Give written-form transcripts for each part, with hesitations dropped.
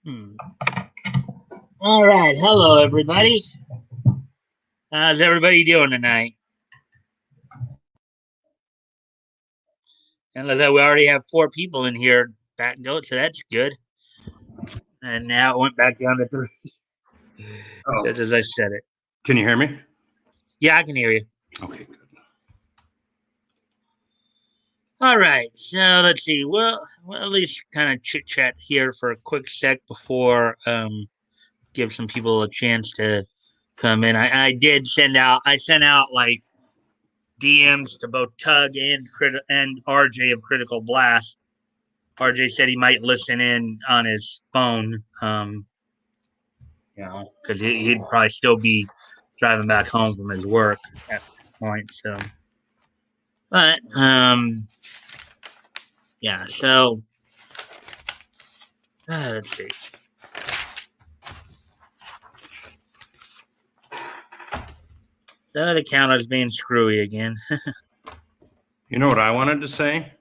Hmm. All right. Hello, everybody. How's everybody doing tonight? And we already have 4 people in here, Batgoat, so that's good. And now it went back down to 3, Oh, just as I said it. can you hear me? Yeah, I can hear you. Okay, good. All right. So let's see. Well at least kind of chit chat here for a quick sec before give some people a chance to come in. I sent out like DMs to both Tug and RJ of Critical Blast. RJ said he might listen in on his phone, because he'd probably still be driving back home from his work at this point. So, but yeah. So let's see. So the counter's being screwy again. You know what I wanted to say?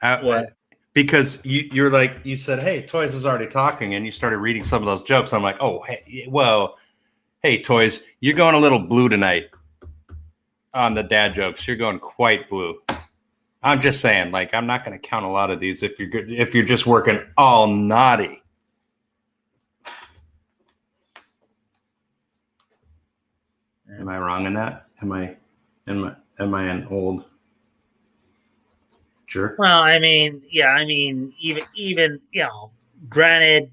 What? Because you're like, you said, hey, Toys is already talking, and you started reading some of those jokes. I'm like, oh, hey, well, hey, Toys, you're going a little blue tonight on the dad jokes. You're going quite blue. I'm just saying, like, I'm not going to count a lot of these if you're good, if you're just working all naughty. Am I wrong in that? Am I an old jerk? Well, I mean, even granted,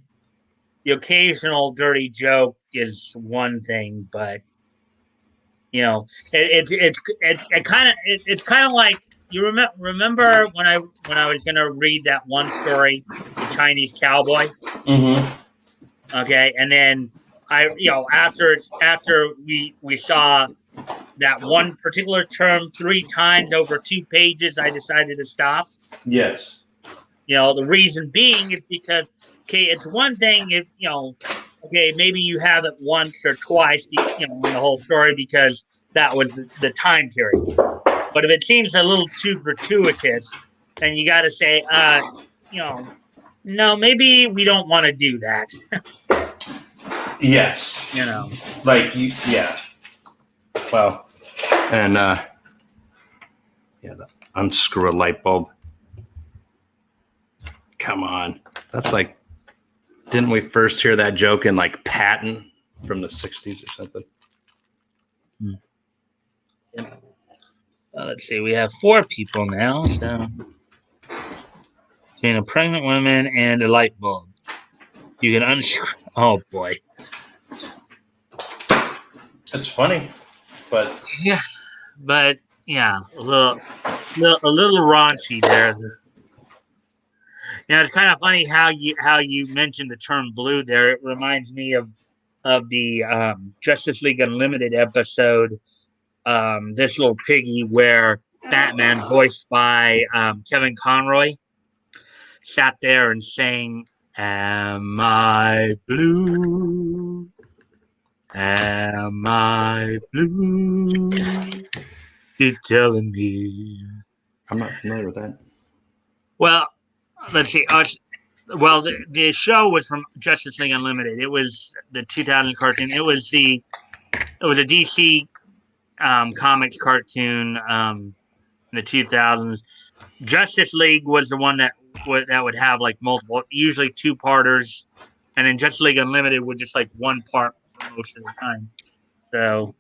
the occasional dirty joke is one thing, but it's kind of like you remember when I was gonna read that one story, the Chinese cowboy. Mm-hmm. Okay, and then after we saw that one particular term 3 times over 2 pages, I decided to stop. Yes. The reason being is because, okay, it's one thing if okay, maybe you have it once or twice, in the whole story because that was the time period. But if it seems a little too gratuitous, then you got to say, no, maybe we don't want to do that. Yes. Like you, yeah. Well, and unscrew a light bulb. Come on, that's like, didn't we first hear that joke in like Patton from the '60s or something? Let's see, we have 4 people now, so a pregnant woman and a light bulb. You can unscrew. Oh boy. It's funny, but yeah, a little raunchy there. It's kind of funny how you mentioned the term blue there. It reminds me of the Justice League Unlimited episode, This Little Piggy, where Batman, voiced by Kevin Conroy, sat there and sang, "Am I blue? Am I blue? You're telling me." I'm not familiar with that. Well, let's see. Well, the show was from Justice League Unlimited. It was the 2000 cartoon. It was a DC comics cartoon in the 2000s. Justice League was the one that would have like multiple, usually 2-parters, and then Justice League Unlimited would just like 1 part for most of the time. So,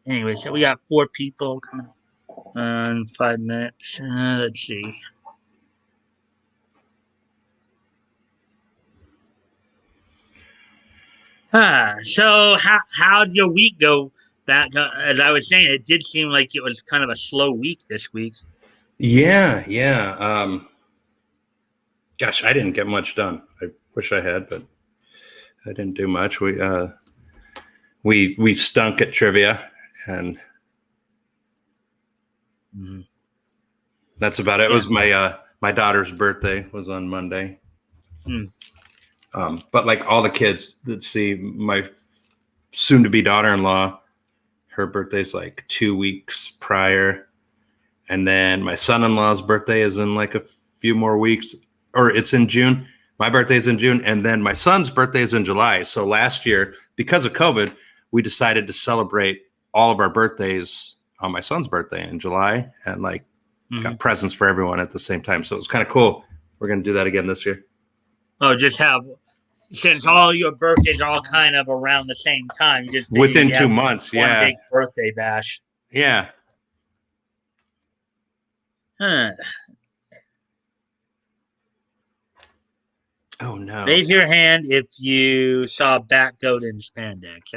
anyway, so we got 4 people coming in 5 minutes. Let's see. So how'd your week go? Back as I was saying, it did seem like it was kind of a slow week this week. Yeah. Gosh, I didn't get much done. I wish I had, but I didn't do much. We stunk at trivia, and that's about it. It was my daughter's birthday was on Monday. But like all the kids that see my soon-to-be daughter-in-law, her birthday's like 2 weeks prior, and then my son-in-law's birthday is in like a few more weeks, or it's in June. My birthday's in June, and then my son's birthday is in July. So last year, because of COVID, we decided to celebrate all of our birthdays on my son's birthday in July, and like got presents for everyone at the same time. So it was kind of cool. We're going to do that again this year. Oh, just have, since all your birthdays are all kind of around the same time, you just within 2 months. One big birthday bash. Yeah. Huh. Oh no! Raise your hand if you saw Batgoat in spandex.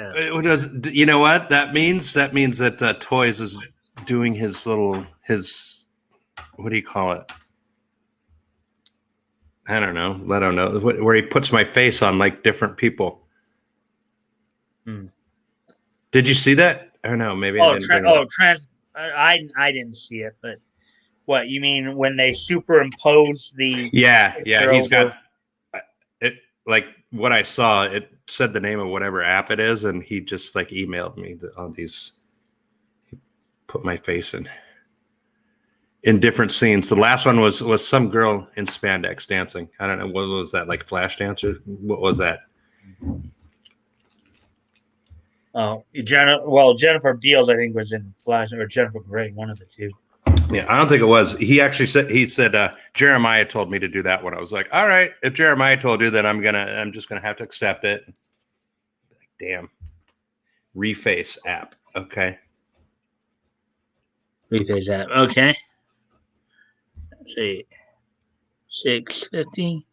You know what that means? That means that Toys is doing his what do you call it? I don't know. I don't know where he puts my face on like different people. Did you see that? I don't know. Maybe. I didn't see it, but what you mean when they superimpose the? Yeah. He's got it. Like what I saw, it said the name of whatever app it is, and he just like emailed me all these. He put my face in different scenes. The last one was some girl in spandex dancing. I don't know, what was that, like flash dancer? What was that? Oh, Jennifer Beals, I think, was in Flash, or Jennifer Grey, one of the two. Yeah, I don't think it was. He actually said Jeremiah told me to do that one. I was like, all right, if Jeremiah told you, then I'm just gonna have to accept it. Like, damn. Reface app. Okay. Reface app. Okay. Let's see. 6:50.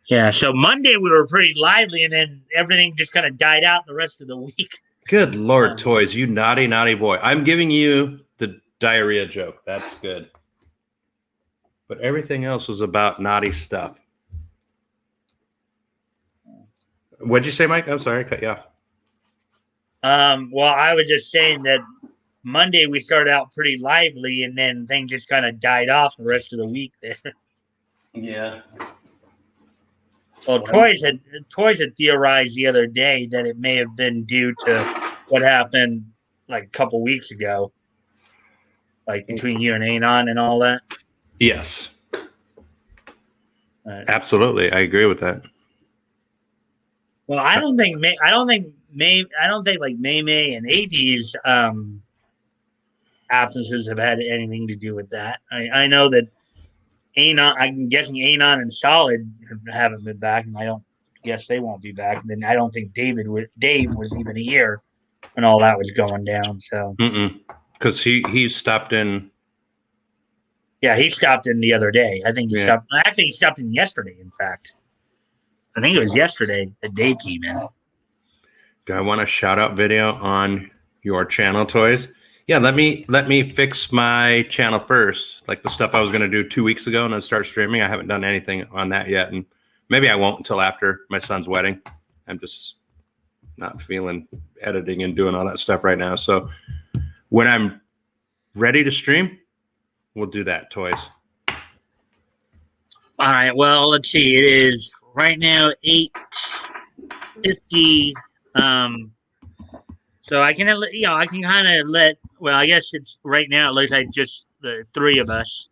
Yeah, so Monday we were pretty lively, and then everything just kind of died out the rest of the week. Good Lord, Toys, you naughty, naughty boy. I'm giving you the diarrhea joke. That's good. But everything else was about naughty stuff. What'd you say, Mike? I'm sorry, I cut you off. Well, I was just saying that Monday we started out pretty lively, and then things just kind of died off the rest of the week there. Yeah. Well, Toys had theorized the other day that it may have been due to what happened like a couple weeks ago, like between you and Anon and all that. Yes. Absolutely, I agree with that. Well, I don't think like May and AT's absences have had anything to do with that. I know that Anon, I'm guessing Anon and Solid haven't been back, and I don't guess they won't be back. And then I don't think Dave was even here when all that was going down. So because he stopped in. Yeah, he stopped in the other day. I think he stopped. Actually, he stopped in yesterday. In fact, I think it was yesterday that Dave came in. Do I want a shout out video on your channel, Toys? Yeah, let me fix my channel first. Like the stuff I was going to do 2 weeks ago and then start streaming. I haven't done anything on that yet, and maybe I won't until after my son's wedding. I'm just not feeling editing and doing all that stuff right now. So when I'm ready to stream, we'll do that, Toys. All right. Well, let's see. It is right now 8:50. So I can kind of let. Well, I guess it's right now. It looks like just the three of us.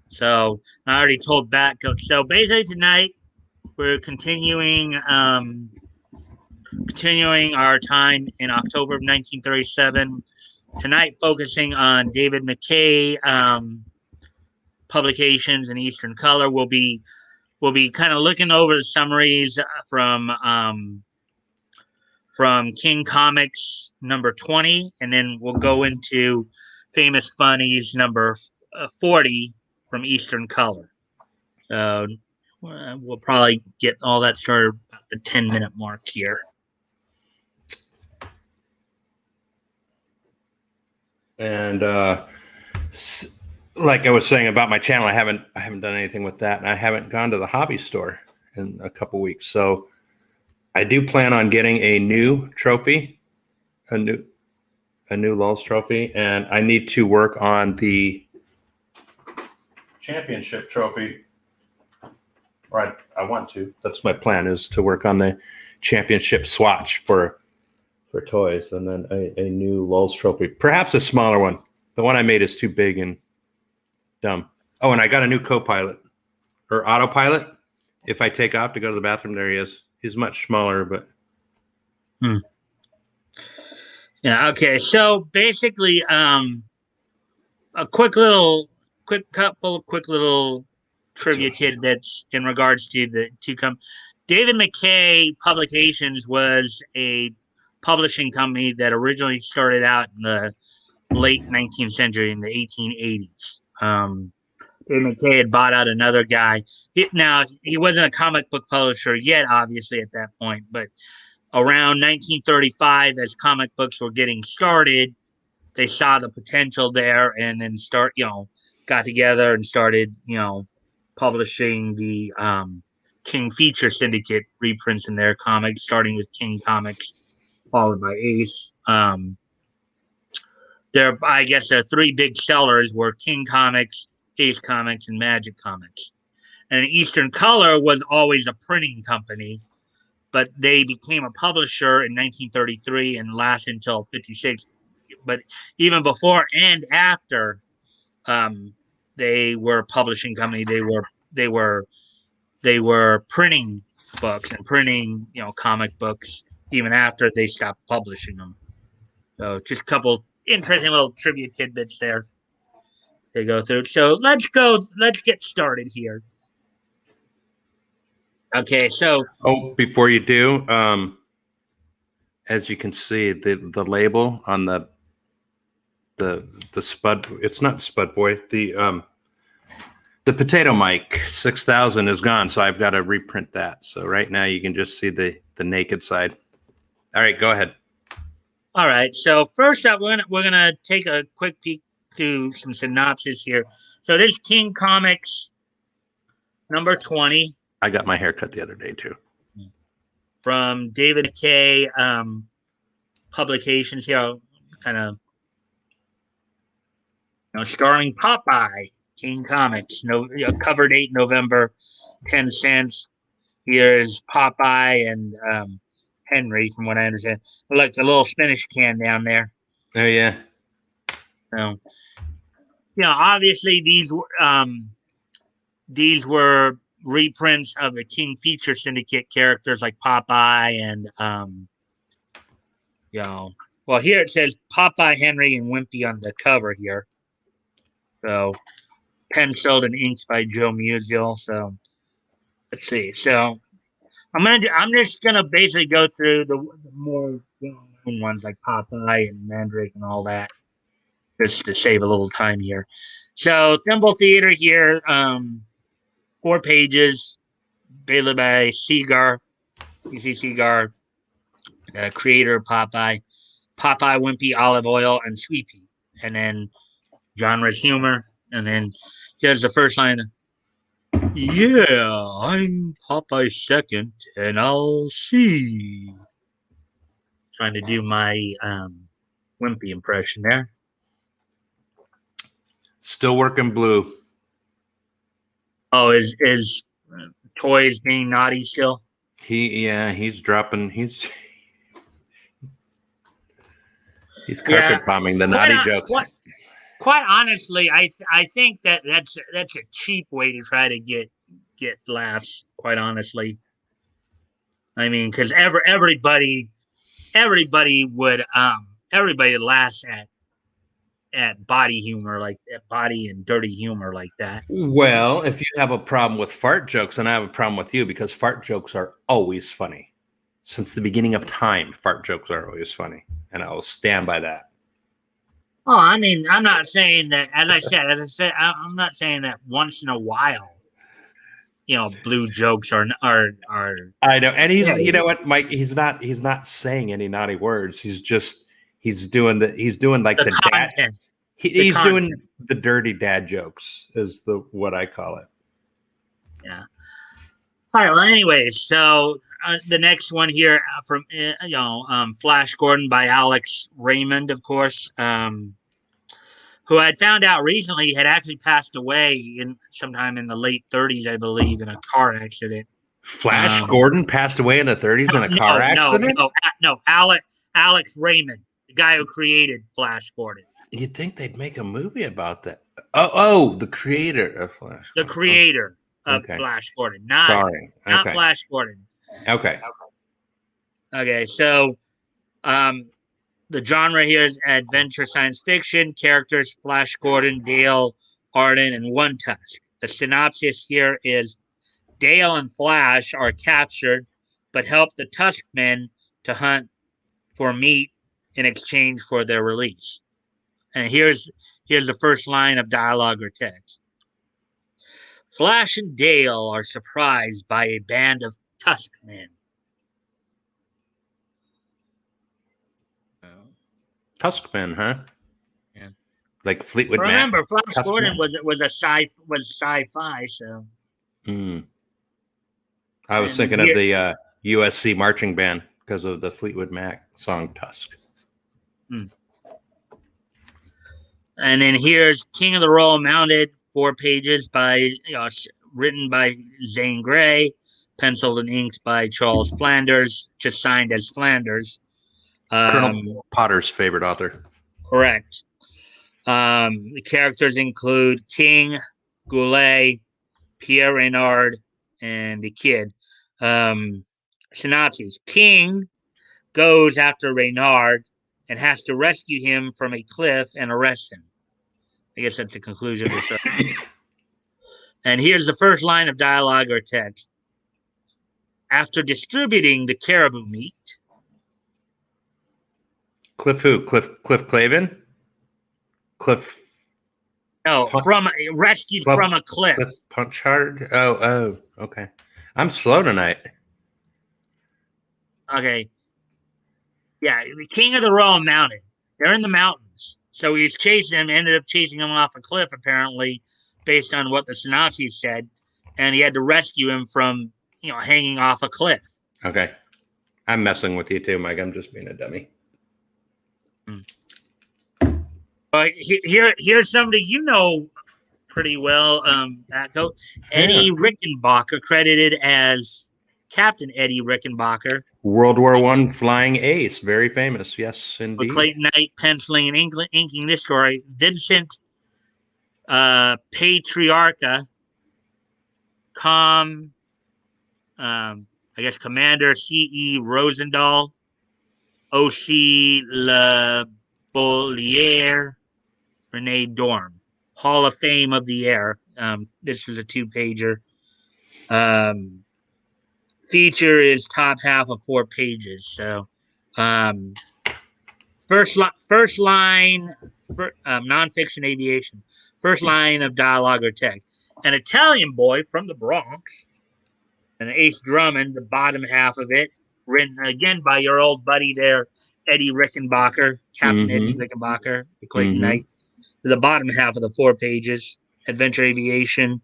So I already told Batgoat. So basically tonight we're continuing our time in October of 1937. Tonight, focusing on David McKay publications in Eastern Color. We'll be kind of looking over the summaries from King Comics number 20, and then we'll go into Famous Funnies number 40 from Eastern Color. We'll probably get all that started about the 10-minute mark here. And like I was saying about my channel, I haven't done anything with that, and I haven't gone to the hobby store in a couple weeks. So I do plan on getting a new trophy, a new Lulz trophy, and I need to work on the championship trophy. Or I want to. That's my plan, is to work on the championship swatch for Toys, and then a new Lulz trophy, perhaps a smaller one. The one I made is too big and dumb. Oh, and I got a new co-pilot or autopilot. If I take off to go to the bathroom, there he is. He's much smaller, but Yeah. Okay. So basically, a quick little trivia tidbits in regards to the two David McKay Publications was a publishing company that originally started out in the late 19th century, in the 1880s. David McKay had bought out another guy. Now, he wasn't a comic book publisher yet, obviously, at that point, but around 1935, as comic books were getting started, they saw the potential there and then got together and started, publishing the King Feature Syndicate reprints in their comics, starting with King Comics, followed by Ace. I guess their three big sellers were King Comics, Ace Comics, and Magic Comics. And Eastern Color was always a printing company, but they became a publisher in 1933 and lasted until 56. But even before and after they were a publishing company, they were printing books and printing, comic books even after they stopped publishing them. So just a couple interesting little trivia tidbits there to go through. So let's get started here. Okay, so before you do, as you can see, the label on the Spud, it's not Spud Boy, the Potato Mike 6000 is gone, so I've got to reprint that. So right now you can just see the naked side. All right, go ahead. All right. So first up, we're gonna take a quick peek through some synopsis here. So this King Comics number 20. I got my hair cut the other day too. From David McKay Publications here, kind of starring Popeye. King Comics. Cover date November, 10 cents. Here is Popeye and Henry, from what I understand. Look, the little spinach can down there. Oh yeah. So, obviously these were reprints of the King Feature Syndicate characters like Popeye and well, here it says Popeye, Henry, and Wimpy on the cover here. So penciled and inked by Joe Musial. So let's see. So I'm just gonna basically go through the more well-known ones like Popeye and Mandrake and all that, just to save a little time here. So Thimble Theater here, 4 pages, based by Seagar, PC Seagar, creator of Popeye, Wimpy, Olive Oil, and Sweet Pea, and then genre's humor, and then here's the first line. Yeah, I'm Popeye second, and I'll see. Trying to do my Wimpy impression there. Still working blue. Oh, is Toys being naughty still? He's dropping. He's carpet bombing the naughty jokes. Quite honestly, I think that's a cheap way to try to get laughs. Quite honestly, I mean, because everybody would everybody laughs at body humor, like at body and dirty humor like that. Well, if you have a problem with fart jokes, and I have a problem with you, because fart jokes are always funny. Since the beginning of time, fart jokes are always funny, and I will stand by that. Oh, I mean, I'm not saying that. As I said, I'm not saying that once in a while, blue jokes are. I know, and you know what, Mike? He's not saying any naughty words. He's doing like the dad. He's doing the dirty dad jokes, is what I call it. Yeah. All right. Well, anyways, so the next one here from Flash Gordon by Alex Raymond, of course, who I found out recently had actually passed away sometime in the late 30s, I believe, in a car accident. Flash Gordon passed away in the 30s in a car accident? No, Alex Raymond, the guy who created Flash Gordon. You'd think they'd make a movie about that. Oh, the creator of Flash Gordon. The creator. of Okay. Flash Gordon. Not Sorry. not Okay. Flash Gordon. Okay. Okay, so the genre here is adventure science fiction. Characters Flash Gordon, Dale, Arden, and One Tusk. The synopsis here is Dale and Flash are captured, but help the Tusk men to hunt for meat in exchange for their release. And here's the first line of dialogue or text. Flash and Dale are surprised by a band of Tusk men. Tuskman, huh? Yeah. Like Fleetwood Mac. Remember, Flash Tuskman? Gordon was sci-fi, so. I was thinking of the USC marching band because of the Fleetwood Mac song Tusk. And then here's King of the Royal Mounted, 4 pages by written by Zane Grey, penciled and inked by Charles Flanders, just signed as Flanders. Colonel Potter's favorite author. Correct. The characters include King, Goulet, Pierre Reynard, and the kid. Synopsis. King goes after Reynard and has to rescue him from a cliff and arrest him. I guess that's the conclusion of the story. And here's the first line of dialogue or text. After distributing the caribou meat. Cliff who? Cliff Clavin? Cliff. No, rescued from a cliff. Cliff Punchard? Oh, okay. I'm slow tonight. Okay. Yeah, the King of the Royal Mounted. They're in the mountains. So he's chasing him, ended up chasing him off a cliff, apparently, based on what the synopsis said. And he had to rescue him from, hanging off a cliff. Okay. I'm messing with you too, Mike. I'm just being a dummy. But here's somebody you know pretty well, Batgoat. Eddie Rickenbacker, credited as Captain Eddie Rickenbacker. World War I flying ace. Very famous. Yes, indeed. With Clayton Knight penciling and inking this story. Vincent Patriarca, Commander C.E. Rosendahl, O.C. Le Bollier, Renee Dorm. Hall of Fame of the Air. This was a 2-pager. Feature is top half of 4 pages. So, first line, nonfiction aviation. First line of dialogue or text. An Italian boy from the Bronx, and Ace Drummond, the bottom half of it, written again by your old buddy there, Eddie Rickenbacker, Captain Eddie Rickenbacker, the Clayton Knight. The bottom half of the 4 pages, adventure aviation.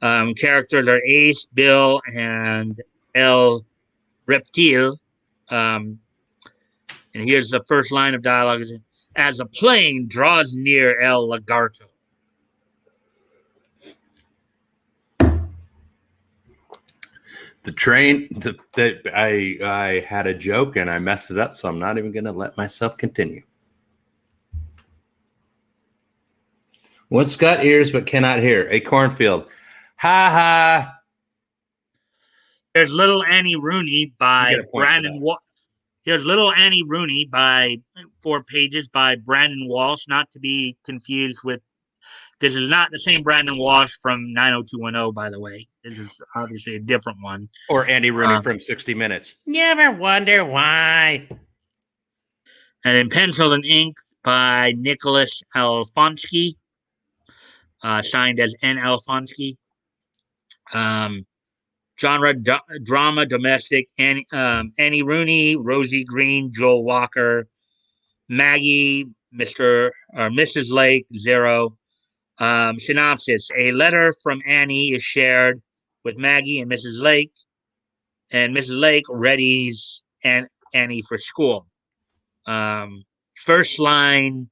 Characters are Ace, Bill, and El Reptile. And here's the first line of dialogue. As a plane draws near El Lagarto. The train, I had a joke and I messed it up, so I'm not even going to let myself continue. What's got ears but cannot hear? A cornfield. Ha ha. There's Little Annie Rooney by Brandon Walsh. Here's Little Annie Rooney by 4 pages by Brandon Walsh, not to be confused with. This is not the same Brandon Walsh from 90210, by the way. This is obviously a different one. Or Andy Rooney from 60 Minutes. Never wonder why. And then penciled and inked by Nicholas Alfonsky, signed as N. Alfonsky. Genre drama, domestic. Annie Rooney, Rosie Green, Joel Walker, Maggie, Mr. or Mrs. Lake, 0. Synopsis: a letter from Annie is shared with Maggie and Mrs. Lake, and Mrs. Lake readies Annie for school. First line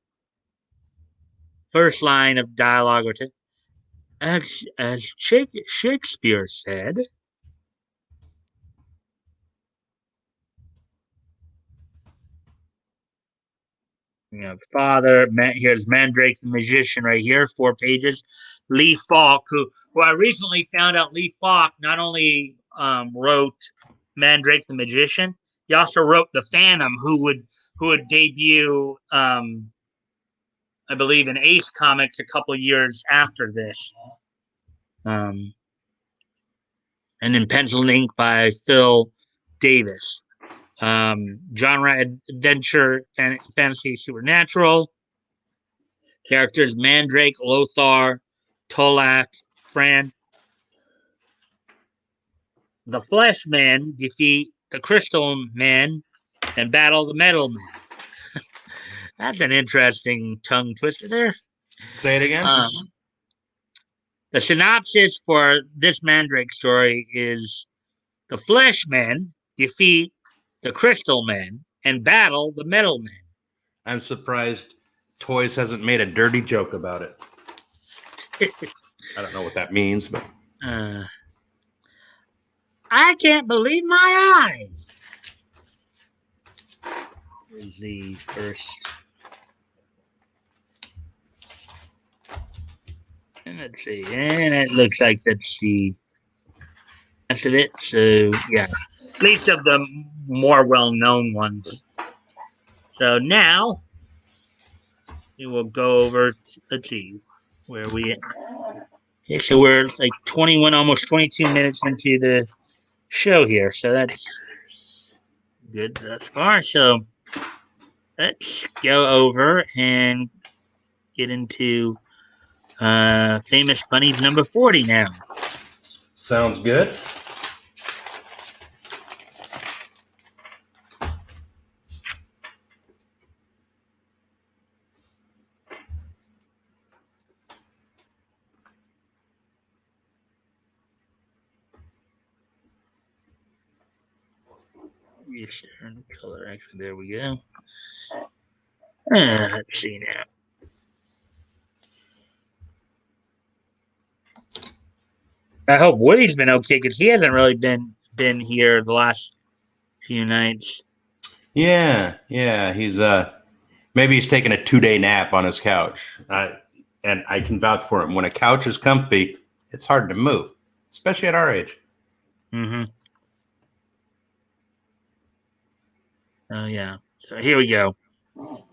of dialogue or text. As Shakespeare said, father, here's Mandrake the magician right here, 4 pages. Lee Falk, Well, I recently found out Lee Falk not only wrote Mandrake the Magician, he also wrote the Phantom, who would debut, I believe, in Ace Comics a couple years after this. And then pencil and ink by Phil Davis. Genre adventure, fantasy, supernatural. Characters Mandrake, Lothar, Tolak, Fran. The Flesh Men defeat the Crystal Men and battle the Metal Men. That's an interesting tongue twister there. Say it again. The synopsis for this Mandrake story is the Flesh Men defeat the Crystal Men and battle the Metal Men. I'm surprised Toys hasn't made a dirty joke about it. I don't know what that means, but I can't believe my eyes. Here's the first. And let's see. And it looks like that's the rest of it. So, yeah. At least of the more well-known ones. So now we will go over, let's see, where we at. Okay, so we're like 21, almost 22 minutes into the show here. So that's good thus far. So let's go over and get into Famous Bunnies number 40 now. sounds good. Eastern color. Actually, there we go. Let's see now. I hope Woody's been okay because he hasn't really been here the last few nights. Yeah. He's maybe he's taking a 2-day nap on his couch. And I can vouch for him. When a couch is comfy, it's hard to move, especially at our age. Mm-hmm. Oh yeah. So here we go. All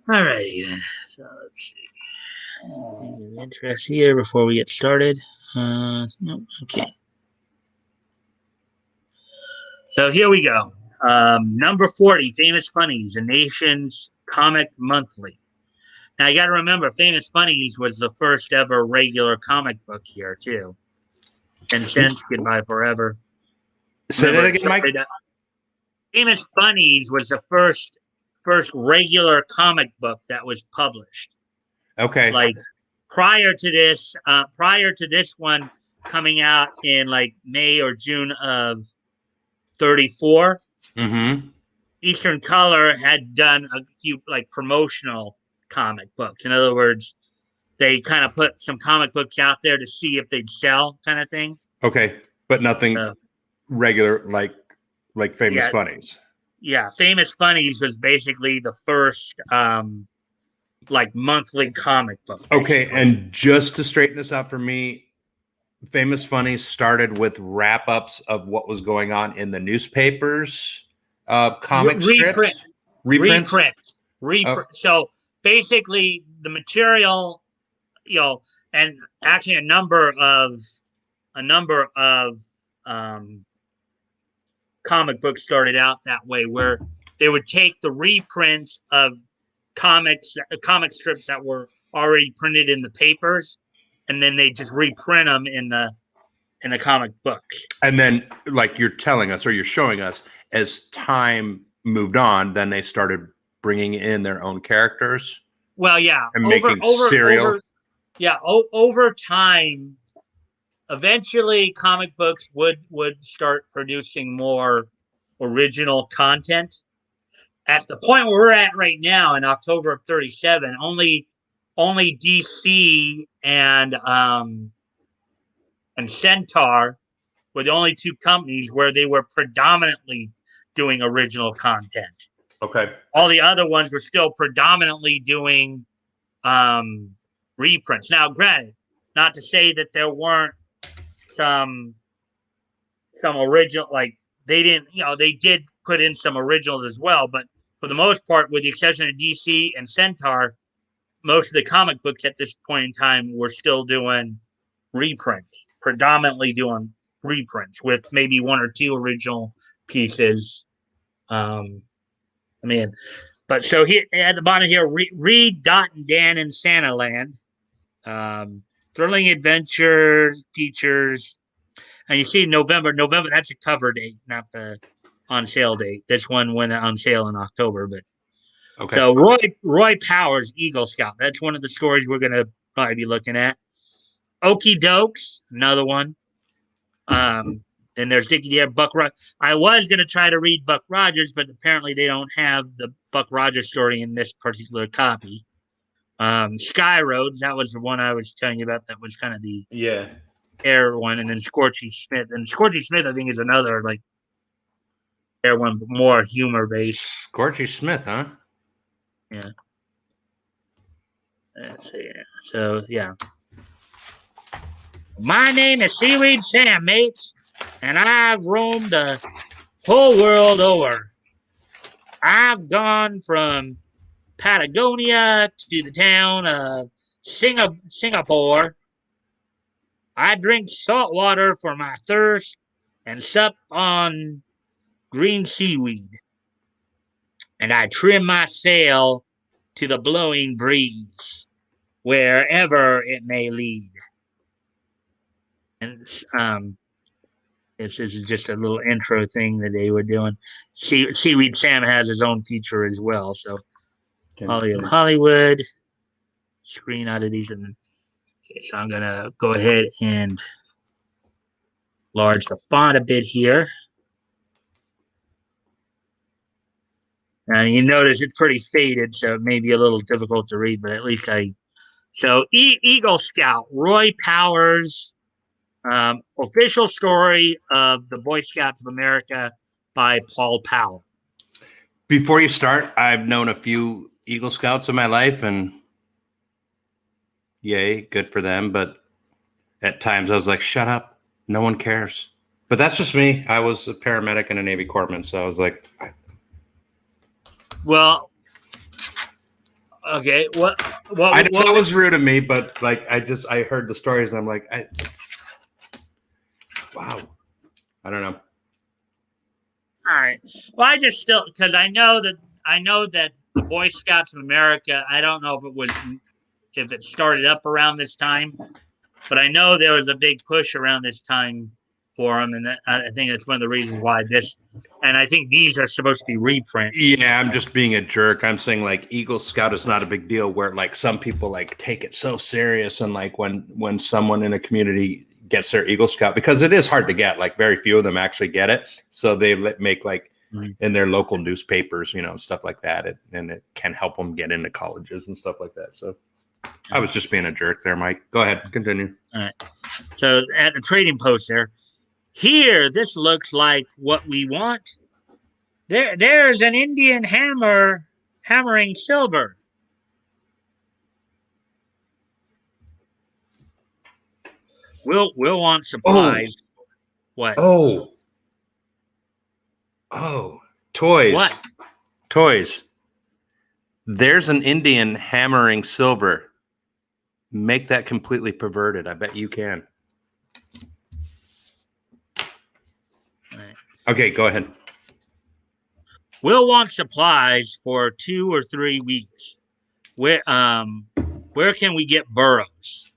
righty then. So let's see. Interest here before we get started. No, okay. So here we go. Number 40, Famous Funnies, the nation's comic monthly. Now you got to remember, Famous Funnies was the first ever regular comic book here too. 10 cents, Goodbye Forever. Say that again, Mike. Famous Funnies was the first regular comic book that was published. Okay. Like prior to this one coming out in like May or June of 34, Eastern Color had done a few like promotional comic books. In other words, they kind of put some comic books out there to see if they'd sell, kind of thing. Okay, but nothing regular like Famous Funnies. Yeah, Famous Funnies was basically the first like monthly comic book. Basically. Okay, and just to straighten this out for me, Famous Funnies started with wrap-ups of what was going on in the newspapers, comic strips, reprints. Oh. So basically, the material, and actually a number of comic books started out that way, where they would take the reprints of comic strips that were already printed in the papers, and then they just reprint them in the comic book. And then, like you're telling us or you're showing us, as time moved on, then they started bringing in their own characters. Well, yeah, and making serial. Over time, eventually, comic books would start producing more original content. At the point where we're at right now, in October of 37, only DC and Centaur were the only two companies where they were predominantly doing original content. Okay. All the other ones were still predominantly doing reprints. Now, granted, Not to say that there weren't some original, like they didn't, they did put in some originals as well, but for the most part, with the exception of DC and Centaur, most of the comic books at this point in time were still doing reprints, predominantly doing reprints with maybe one or two original pieces. But so here at the bottom here, Reed, Dot, and Dan in Santa Land. Thrilling adventure features. And you see November, that's a cover date, not the on sale date. This one went on sale in October, but Okay. so Roy Powers, Eagle Scout. That's one of the stories we're gonna probably be looking at. Okie Dokes, another one. And there's Dickie Dare, Buck Rogers. I was gonna try to read Buck Rogers, but apparently they don't have the Buck Rogers story in this particular copy. Sky Roads, that was the one I was telling you about. That was kind of the air one, and then Scorchy Smith. And Scorchy Smith, I think, is another like air one, but more humor based. Scorchy Smith, huh? Yeah. Let's see. So yeah. My name is Seaweed Sam, mates, and I've roamed the whole world over. I've gone from Patagonia to the town of Singapore. I drink salt water for my thirst and sup on green seaweed. And I trim my sail to the blowing breeze, wherever it may lead. And this is just a little intro thing that they were doing. Seaweed Sam has his own feature as well. So Hollywood, screen oddities, and okay, so I'm gonna go ahead and enlarge the font a bit here. And you notice it's pretty faded, so it may be a little difficult to read, but at least So Eagle Scout, Roy Powers, official story of the Boy Scouts of America by Paul Powell. Before you start, I've known a few Eagle Scouts in my life, and yay, good for them. But at times I was like, shut up. No one cares. But that's just me. I was a paramedic and a Navy corpsman, so I was like... Well, okay. What I know it was rude of me, but like I heard the stories and I'm like, wow. I don't know. All right. Well, I just still, because I know that the Boy Scouts of America, I don't know if it started up around this time, but I know there was a big push around this time for them, and I think that's one of the reasons why and I think these are supposed to be reprints. Yeah, I'm just being a jerk. I'm saying like Eagle Scout is not a big deal, where like some people like take it so serious, and like when someone in a community gets their Eagle Scout, because it is hard to get, like very few of them actually get it, so they make like in their local newspapers, stuff like that, and it can help them get into colleges and stuff like that. So I was just being a jerk there, Mike. Go ahead, continue. All right. So at the trading post there, here, this looks like what we want. There's an Indian hammering silver. We'll want supplies. Oh. What? Oh, toys. What? Toys. There's an Indian hammering silver. Make that completely perverted. I bet you can. Right. Okay, go ahead. We'll want supplies for 2 or 3 weeks. Where can we get burros?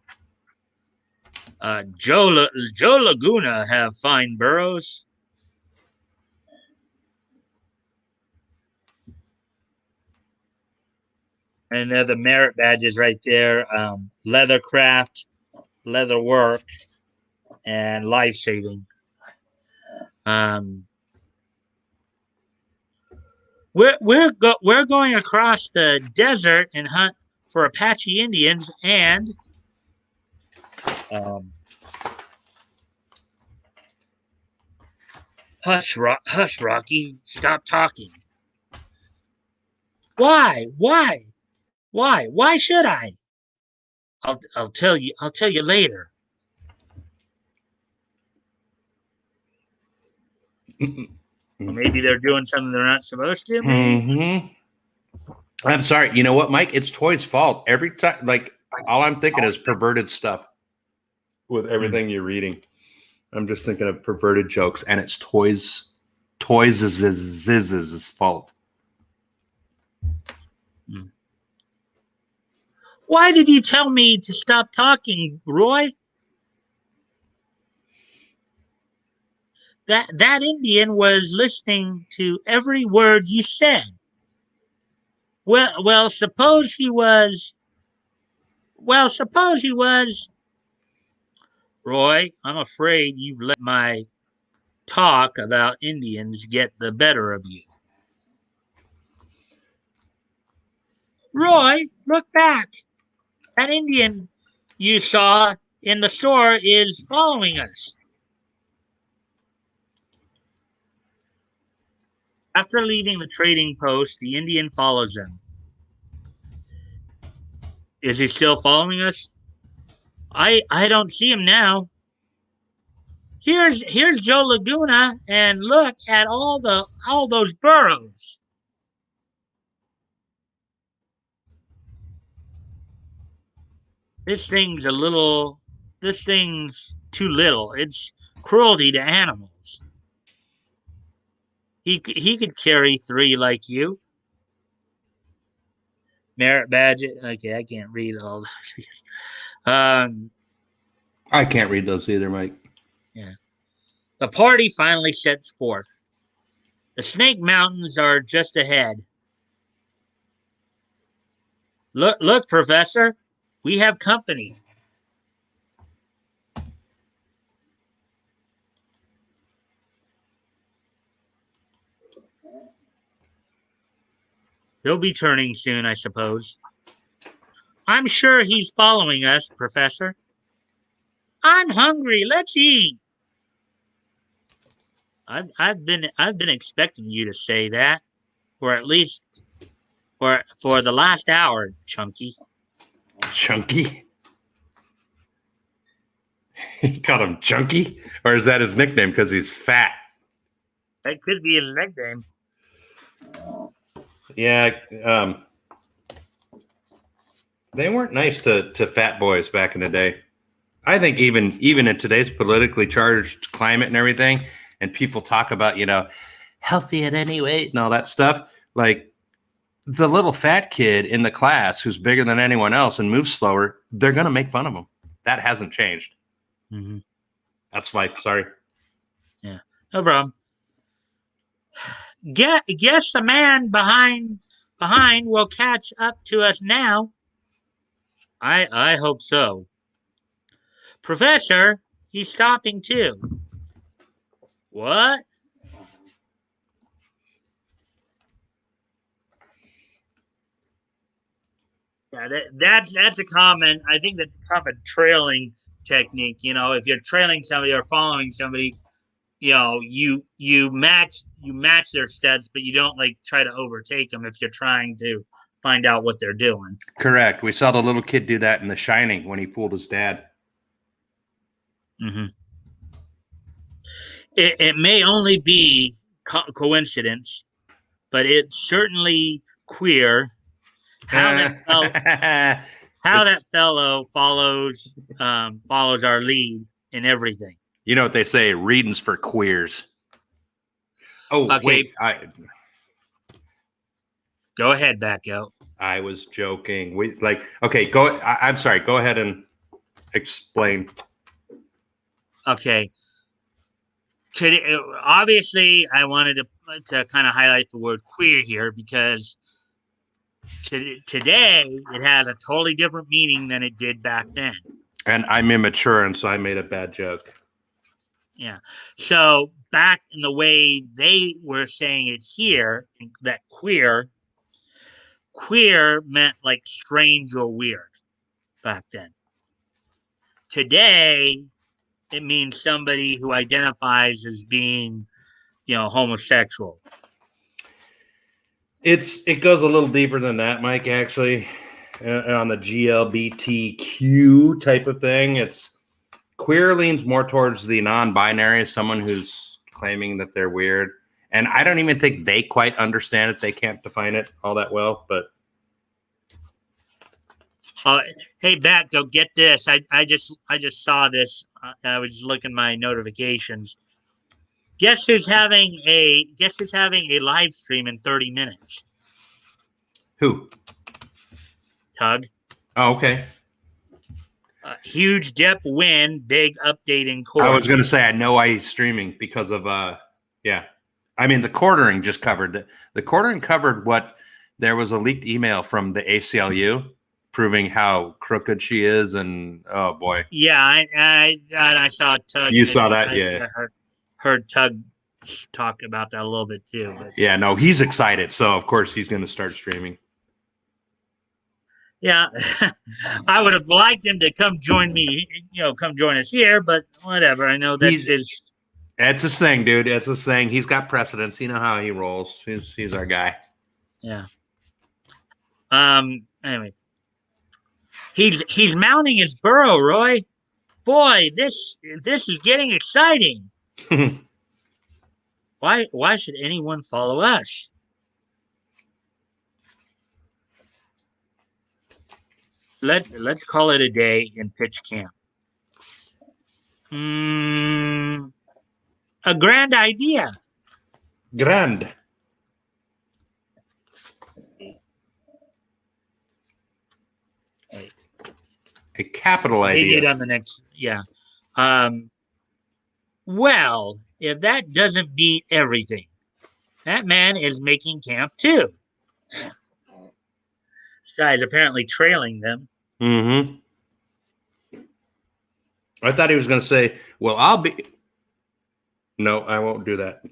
Joe Laguna have fine burros. And the merit badges right there. Leathercraft, leather work, and life saving. We're going across the desert and hunt for Apache Indians and hush, Rocky, stop talking. Why should I? I'll tell you. I'll tell you later. Or maybe they're doing something they're not supposed to. Maybe. I'm sorry. You know what, Mike? It's Toy's fault every time. Like all I'm thinking is perverted stuff with everything you're reading. I'm just thinking of perverted jokes, and it's Toy's fault. Why did you tell me to stop talking, Roy? That Indian was listening to every word you said. Well, suppose he was. Well, suppose he was. Roy, I'm afraid you've let my talk about Indians get the better of you. Roy, look back. That Indian you saw in the store is following us. After leaving the trading post, the Indian follows them. Is he still following us? I don't see him now. Here's Joe Laguna, and look at all those burrows. This thing's too little. It's cruelty to animals. He could carry 3 like you. Merit badge. Okay, I can't read all those. I can't read those either, Mike. Yeah. The party finally sets forth. The Snake Mountains are just ahead. Look, Professor. We have company. He'll be turning soon, I suppose. I'm sure he's following us, Professor. I'm hungry. Let's eat. I've been expecting you to say that, or at least for the last hour, Chunky. Chunky? He called him Chunky? Or is that his nickname because he's fat? That could be his nickname. Yeah, they weren't nice to fat boys back in the day. I think even in today's politically charged climate and everything, and people talk about, healthy at any weight and all that stuff, like the little fat kid in the class who's bigger than anyone else and moves slower, they're going to make fun of him. That hasn't changed. Mm-hmm. That's life. Sorry. Yeah, no problem. Guess the man behind will catch up to us now. I hope so. Professor, he's stopping too. What? Yeah, that's a common. I think that's a common trailing technique. If you're trailing somebody or following somebody, you match their steps, but you don't try to overtake them if you're trying to find out what they're doing. Correct. We saw the little kid do that in The Shining when he fooled his dad. Mm-hmm. It may only be coincidence, but it's certainly queer how that fellow follows our lead in everything. You know what they say, reading's for queers. Oh, okay. Wait. Go ahead, Batgoat. I was joking. Okay, go. I'm sorry. Go ahead and explain. Okay. Today, obviously, I wanted to kind of highlight the word queer here because today it has a totally different meaning than it did back then. And I'm immature, and so I made a bad joke. Yeah. So back in the way they were saying it here, that queer meant like strange or weird back then. Today, it means somebody who identifies as being, homosexual. It goes a little deeper than that, Mike, actually. on the GLBTQ type of thing. It's queer leans more towards the non-binary, someone who's claiming that they're weird. And I don't even think they quite understand it. They can't define it all that well, but. Hey, Bat, go get this. I just saw this. I was looking at my notifications. Guess who's having a live stream in 30 minutes? Who? Tug. Oh, okay. Huge dip win, big update in court. I was going to say, I know why he's streaming because of, yeah. I mean, the quartering just covered it. The quartering covered what there was a leaked email from the ACLU proving how crooked she is. And oh boy. Yeah. I saw Tug. You saw that? Yeah. I heard Tug talk about that a little bit too. But. Yeah, no, he's excited. So of course he's going to start streaming. Yeah, I would have liked him to come join me, come join us here, but whatever. I know that's his. That's his thing, dude. That's his thing. He's got precedence. You know how he rolls. He's our guy. Yeah. Anyway, he's mounting his burrow, Roy. Boy, this is getting exciting. Why should anyone follow us? Let's call it a day in pitch camp. A grand idea. Grand. A capital idea. Maybe on the next, yeah. Well, if that doesn't beat everything, that man is making camp too. This guy's apparently trailing them. Mm-hmm. I thought he was going to say, well, I'll be. No, I won't do that.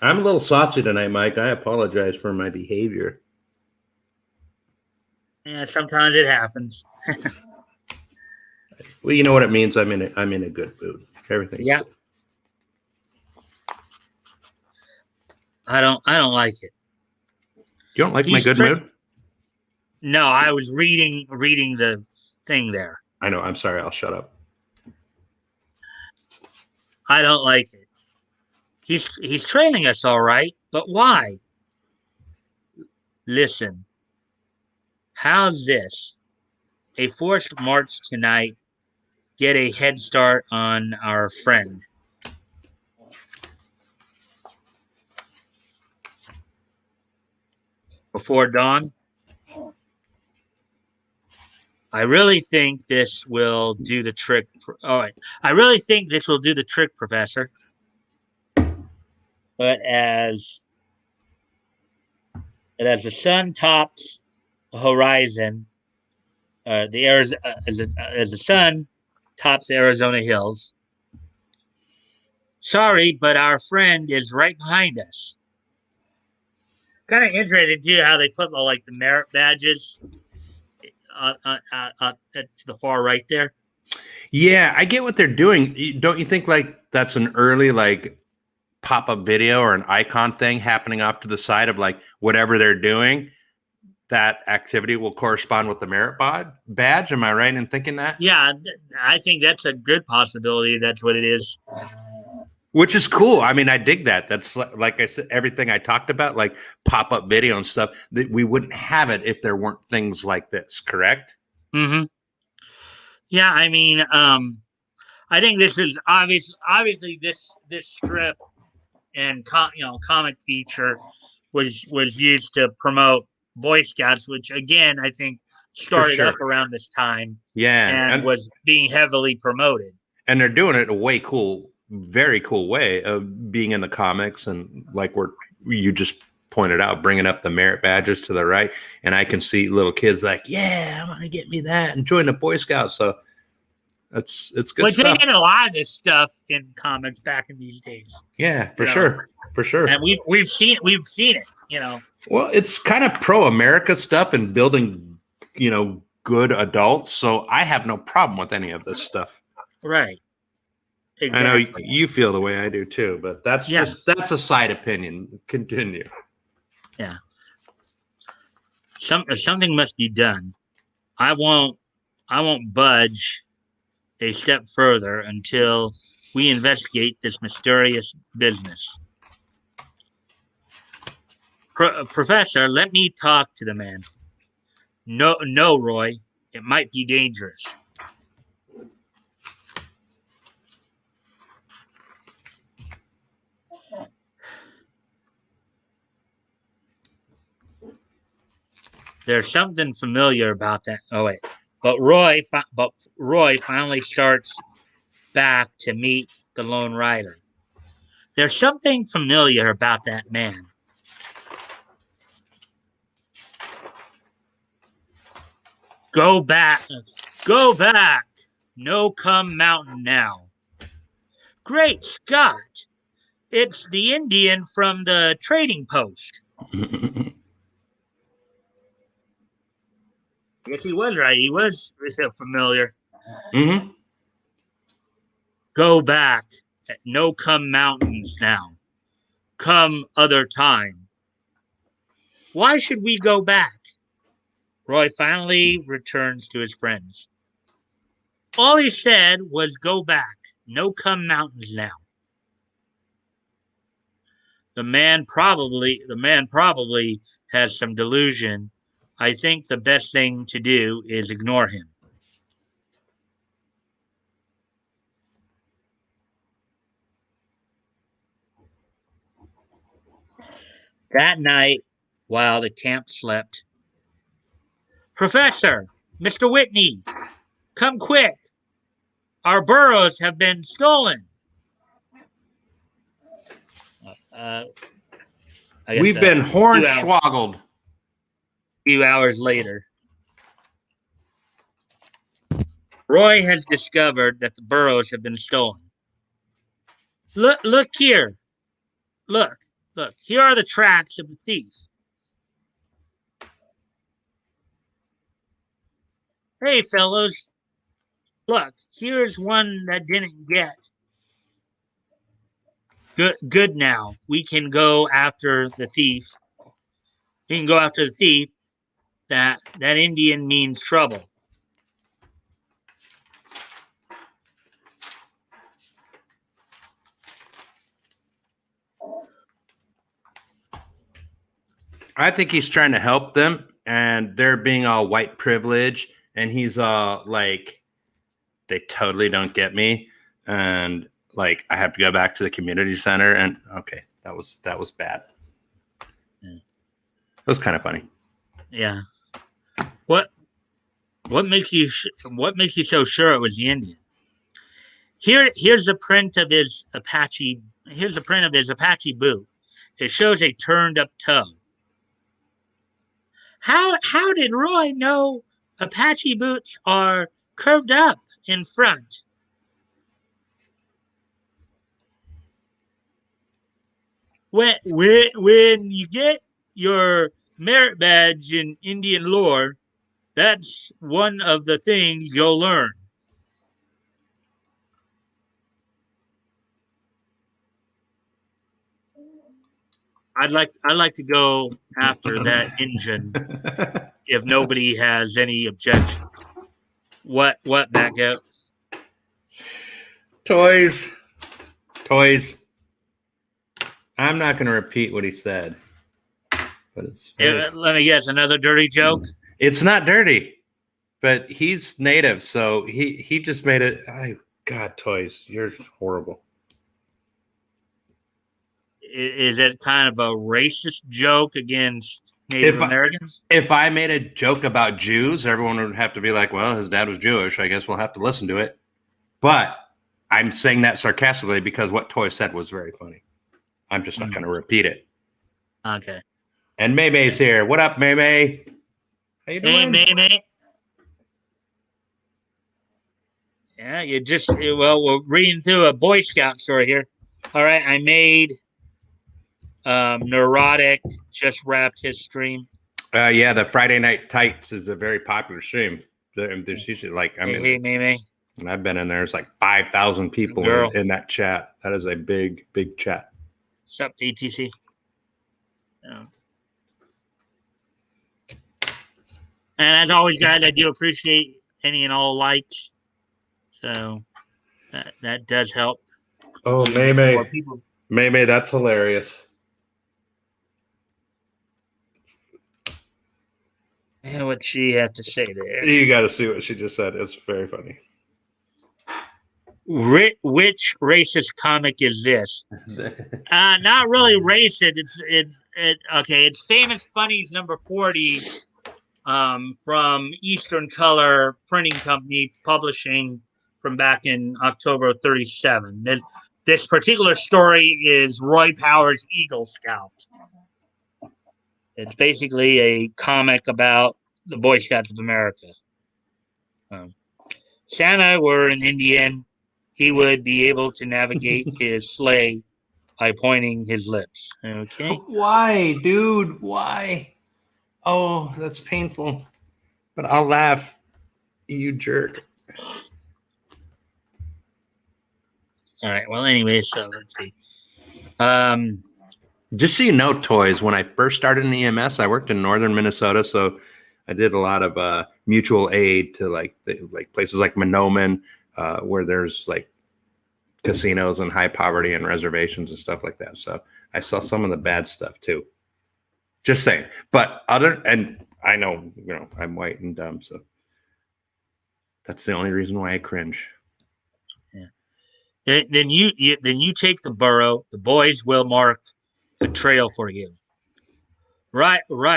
I'm a little saucy tonight, Mike. I apologize for my behavior. Yeah, sometimes it happens. Well, you know what it means. I'm in a good mood. Everything's yeah. Good. I don't like it. You don't like my good mood? No, I was reading the thing there. I know. I'm sorry. I'll shut up. I don't like it. He's training us all right, but why? Listen. How's this? A forced march tonight. Get a head start on our friend. Before dawn. I really think this will do the trick. All right. I really think this will do the trick, Professor. But as the sun tops the horizon, as the sun tops the Arizona hills. Sorry, but our friend is right behind us. Kind of interesting too how they put the merit badges to the far right there. Yeah, I get what they're doing. Don't you think that's an early pop-up video or an icon thing happening off to the side of whatever they're doing? That activity will correspond with the merit badge. Am I right in thinking that? Yeah, I think that's a good possibility. That's what it is. Which is cool. I mean, I dig that. That's like I said, everything I talked about, like pop-up video and stuff, that we wouldn't have it if there weren't things like this, correct? Mm-hmm. Yeah, I mean, I think this is obviously this strip and comic feature was used to promote Boy Scouts, which again I think started up around this time. Yeah, and was being heavily promoted. And they're doing it a very cool way of being in the comics, and you just pointed out, bringing up the merit badges to the right, and I can see little kids yeah, I want to get me that and join the Boy Scouts. So it's good stuff. They did a lot of this stuff in comics back in these days. Yeah, for sure. And we've seen it. Well, it's kind of pro-America stuff and building, good adults. So I have no problem with any of this stuff. Right. Exactly. I know you feel the way I do too, but that's a side opinion. Continue. Yeah. Something must be done. I won't budge a step further until we investigate this mysterious business. Professor, let me talk to the man. No, Roy. It might be dangerous. There's something familiar about that. Oh wait, but Roy finally starts back to meet the Lone Rider. There's something familiar about that man. Go back. Go back. No come mountain now. Great Scott. It's the Indian from the trading post. I guess he was right. He was familiar. Mm-hmm. Go back. No come mountains now. Come other time. Why should we go back? Roy finally returns to his friends. All he said was go back. No come mountains now. The man probably has some delusion. I think the best thing to do is ignore him. That night, while the camp slept, Professor, Mr. Whitney, come quick. Our burros have been stolen. We've been hornswoggled. A few hours later, Roy has discovered that the burros have been stolen. Look here. Look. Here are the tracks of the thief. Hey, fellows. Look, here's one that didn't get. Good now. We can go after the thief. That Indian means trouble. I think he's trying to help them, and they're being all white privilege, and he's all like, they totally don't get me, and like I have to go back to the community center. And okay, that was bad. Yeah. It was kind of funny. Yeah. What makes you so sure it was the Indian? Here's a print of his Apache. Here's a print of his Apache boot. It shows a turned up toe. How did Roy know Apache boots are curved up in front? When you get your merit badge in Indian lore, that's one of the things you'll learn. I'd like to go after that engine if nobody has any objection. What Batgoat? Toys. I'm not going to repeat what he said, but it's. Let me guess, another dirty joke. It's not dirty, but he's native, so he just made it. God, Toys, you're horrible. Is it kind of a racist joke against Native Americans? If I made a joke about Jews, everyone would have to be like, well, his dad was Jewish. I guess we'll have to listen to it. But I'm saying that sarcastically because what Toy said was very funny. I'm just not going to repeat it. Okay. And Maymay's here. What up, Maymay? How you doing? Hey, Maymay. Yeah, we're reading through a Boy Scout story here. All right, I made Neurotic just wrapped his stream. Yeah, the Friday Night Tights is a very popular stream. There's usually hey, Maymay. And I've been in there. There's like 5,000 people in that chat. That is a big chat. What's up, ATC? Yeah. And as always, guys, I do appreciate any and all likes. So that does help. Oh, More May. people. May, that's hilarious. And what she have to say there? You got to see what she just said. It's very funny. Which racist comic is this? Not really racist. It's okay. It's Famous Funnies number 40, from Eastern Color Printing Company, publishing from back in October of 37. This particular story is Roy Powers' Eagle Scout. It's basically a comic about the Boy Scouts of America. Santa were an Indian, he would be able to navigate his sleigh by pointing his lips. Okay. Why, dude? Why? Oh, that's painful. But I'll laugh. You jerk. All right. Well, anyway, so let's see. Just so you know, Toys, when I first started in EMS, I worked in northern Minnesota, so I did a lot of mutual aid to like places like Monoman, where there's like casinos and high poverty and reservations and stuff like that. So I saw some of the bad stuff too. Just saying. But and I know, I'm white and dumb, so that's the only reason why I cringe. Yeah. Then you take the burro. The boys will mark a trail for you. Righto.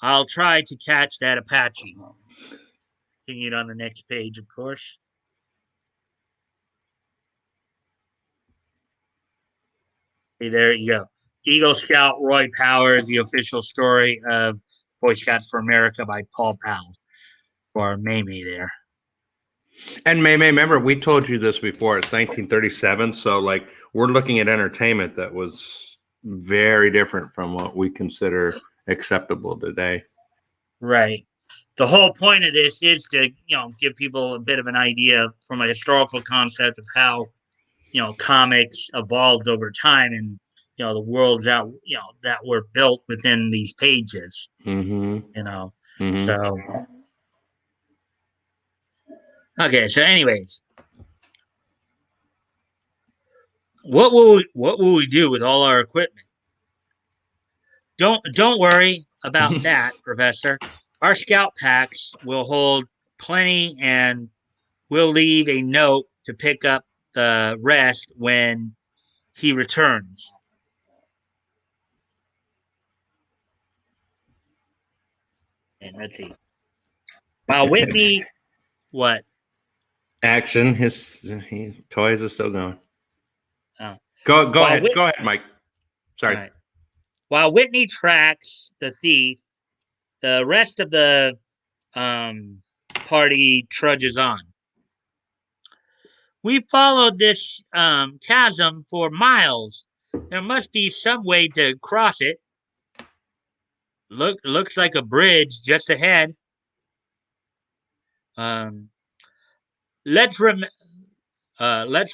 I'll try to catch that Apache. Seeing it on the next page, of course. Hey, there you go. Eagle Scout Roy Powers, the official story of Boy Scouts for America by Paul Powell, or Mamie there. And May, remember, we told you this before. It's 1937, so like we're looking at entertainment that was very different from what we consider acceptable today. Right. The whole point of this is to, give people a bit of an idea from a historical concept of how, comics evolved over time, and the worlds that were built within these pages. Mm-hmm. So okay. So, anyways, what will we do with all our equipment? Don't worry about that, Professor. Our scout packs will hold plenty, and we'll leave a note to pick up the rest when he returns. And let's see. While Whitney, what? Action. His Toys is still going. Oh. Go ahead. Go ahead, Mike. Sorry. Right. While Whitney tracks the thief, the rest of the party trudges on. We followed this chasm for miles. There must be some way to cross it. Looks like a bridge just ahead. Let's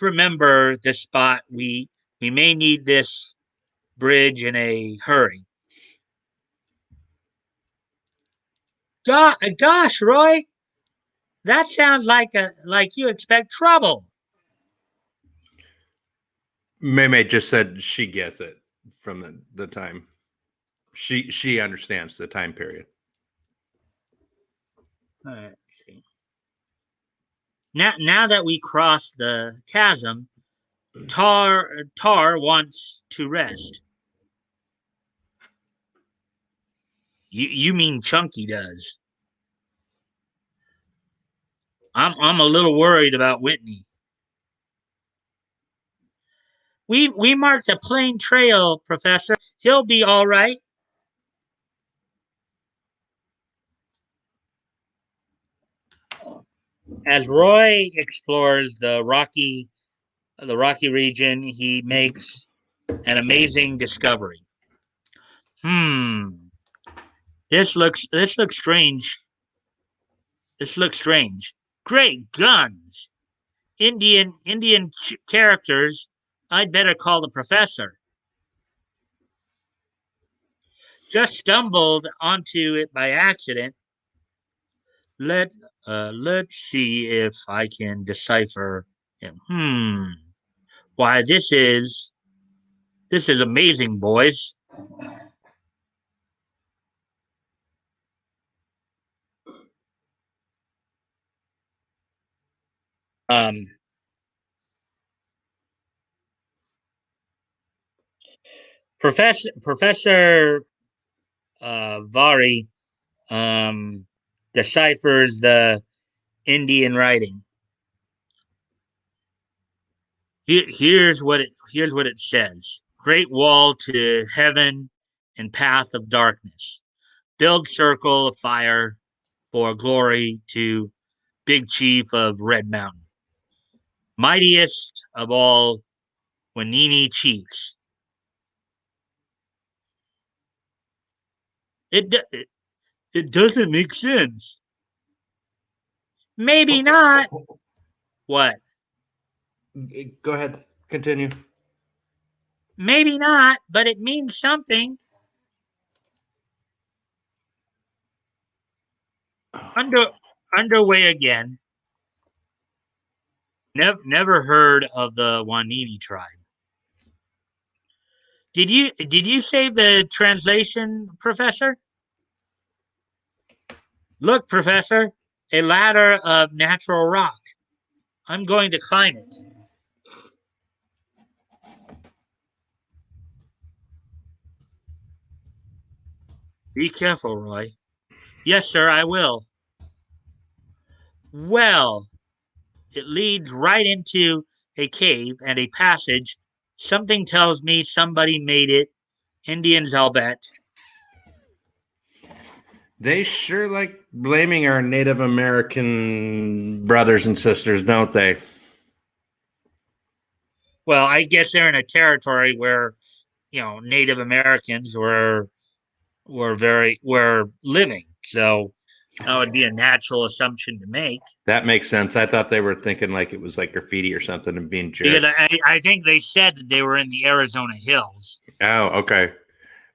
remember this spot. We may need this bridge in a hurry. Gosh, Roy, that sounds like you expect trouble. May just said she gets it from the time. She understands the time period. All right, let's see. Now that we cross the chasm, Tar wants to rest. You mean Chunky does? I'm a little worried about Whitney. We marked a plain trail, Professor. He'll be all right. As Roy explores the rocky region, he makes an amazing discovery. This looks strange. This looks strange. Great guns. Indian characters. I'd better call the professor. Just stumbled onto it by accident. Let's see if I can decipher him. Why, this is amazing, boys. Um, Professor Vari deciphers the Indian writing. Here's what it says: Great wall to heaven and path of darkness. Build circle of fire for glory to Big Chief of Red Mountain, mightiest of all Wanini chiefs. It it doesn't make sense. Maybe not. What? Go ahead. Continue. Maybe not, but it means something. Under Underway again. Never heard of the Wanini tribe. Did you save the translation, Professor? Look, Professor, a ladder of natural rock. I'm going to climb it. Be careful, Roy. Yes, sir, I will. Well, it leads right into a cave and a passage. Something tells me somebody made it. Indians, I'll bet. They sure like blaming our Native American brothers and sisters, don't they? Well, I guess they're in a territory where, Native Americans were living. So that would be a natural assumption to make. That makes sense. I thought they were thinking like it was like graffiti or something and being Because jerks. I think they said that they were in the Arizona hills. Oh, okay.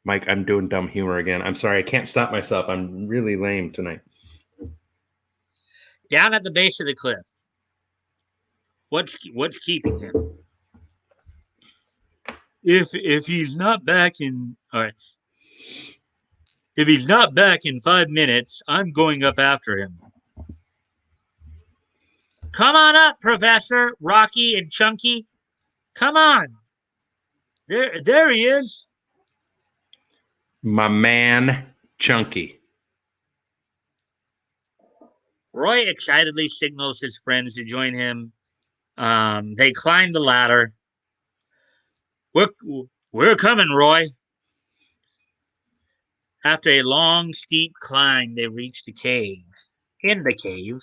Mike, I'm doing dumb humor again. I'm sorry. I can't stop myself. I'm really lame tonight. Down at the base of the cliff. What's keeping him? If he's not back in all right. If he's not back in 5 minutes, I'm going up after him. Come on up, Professor, Rocky and Chunky. Come on. There he is. My man, Chunky. Roy excitedly signals his friends to join him. They climb the ladder. We're coming, Roy. After a long, steep climb, they reach the cave. In the cave,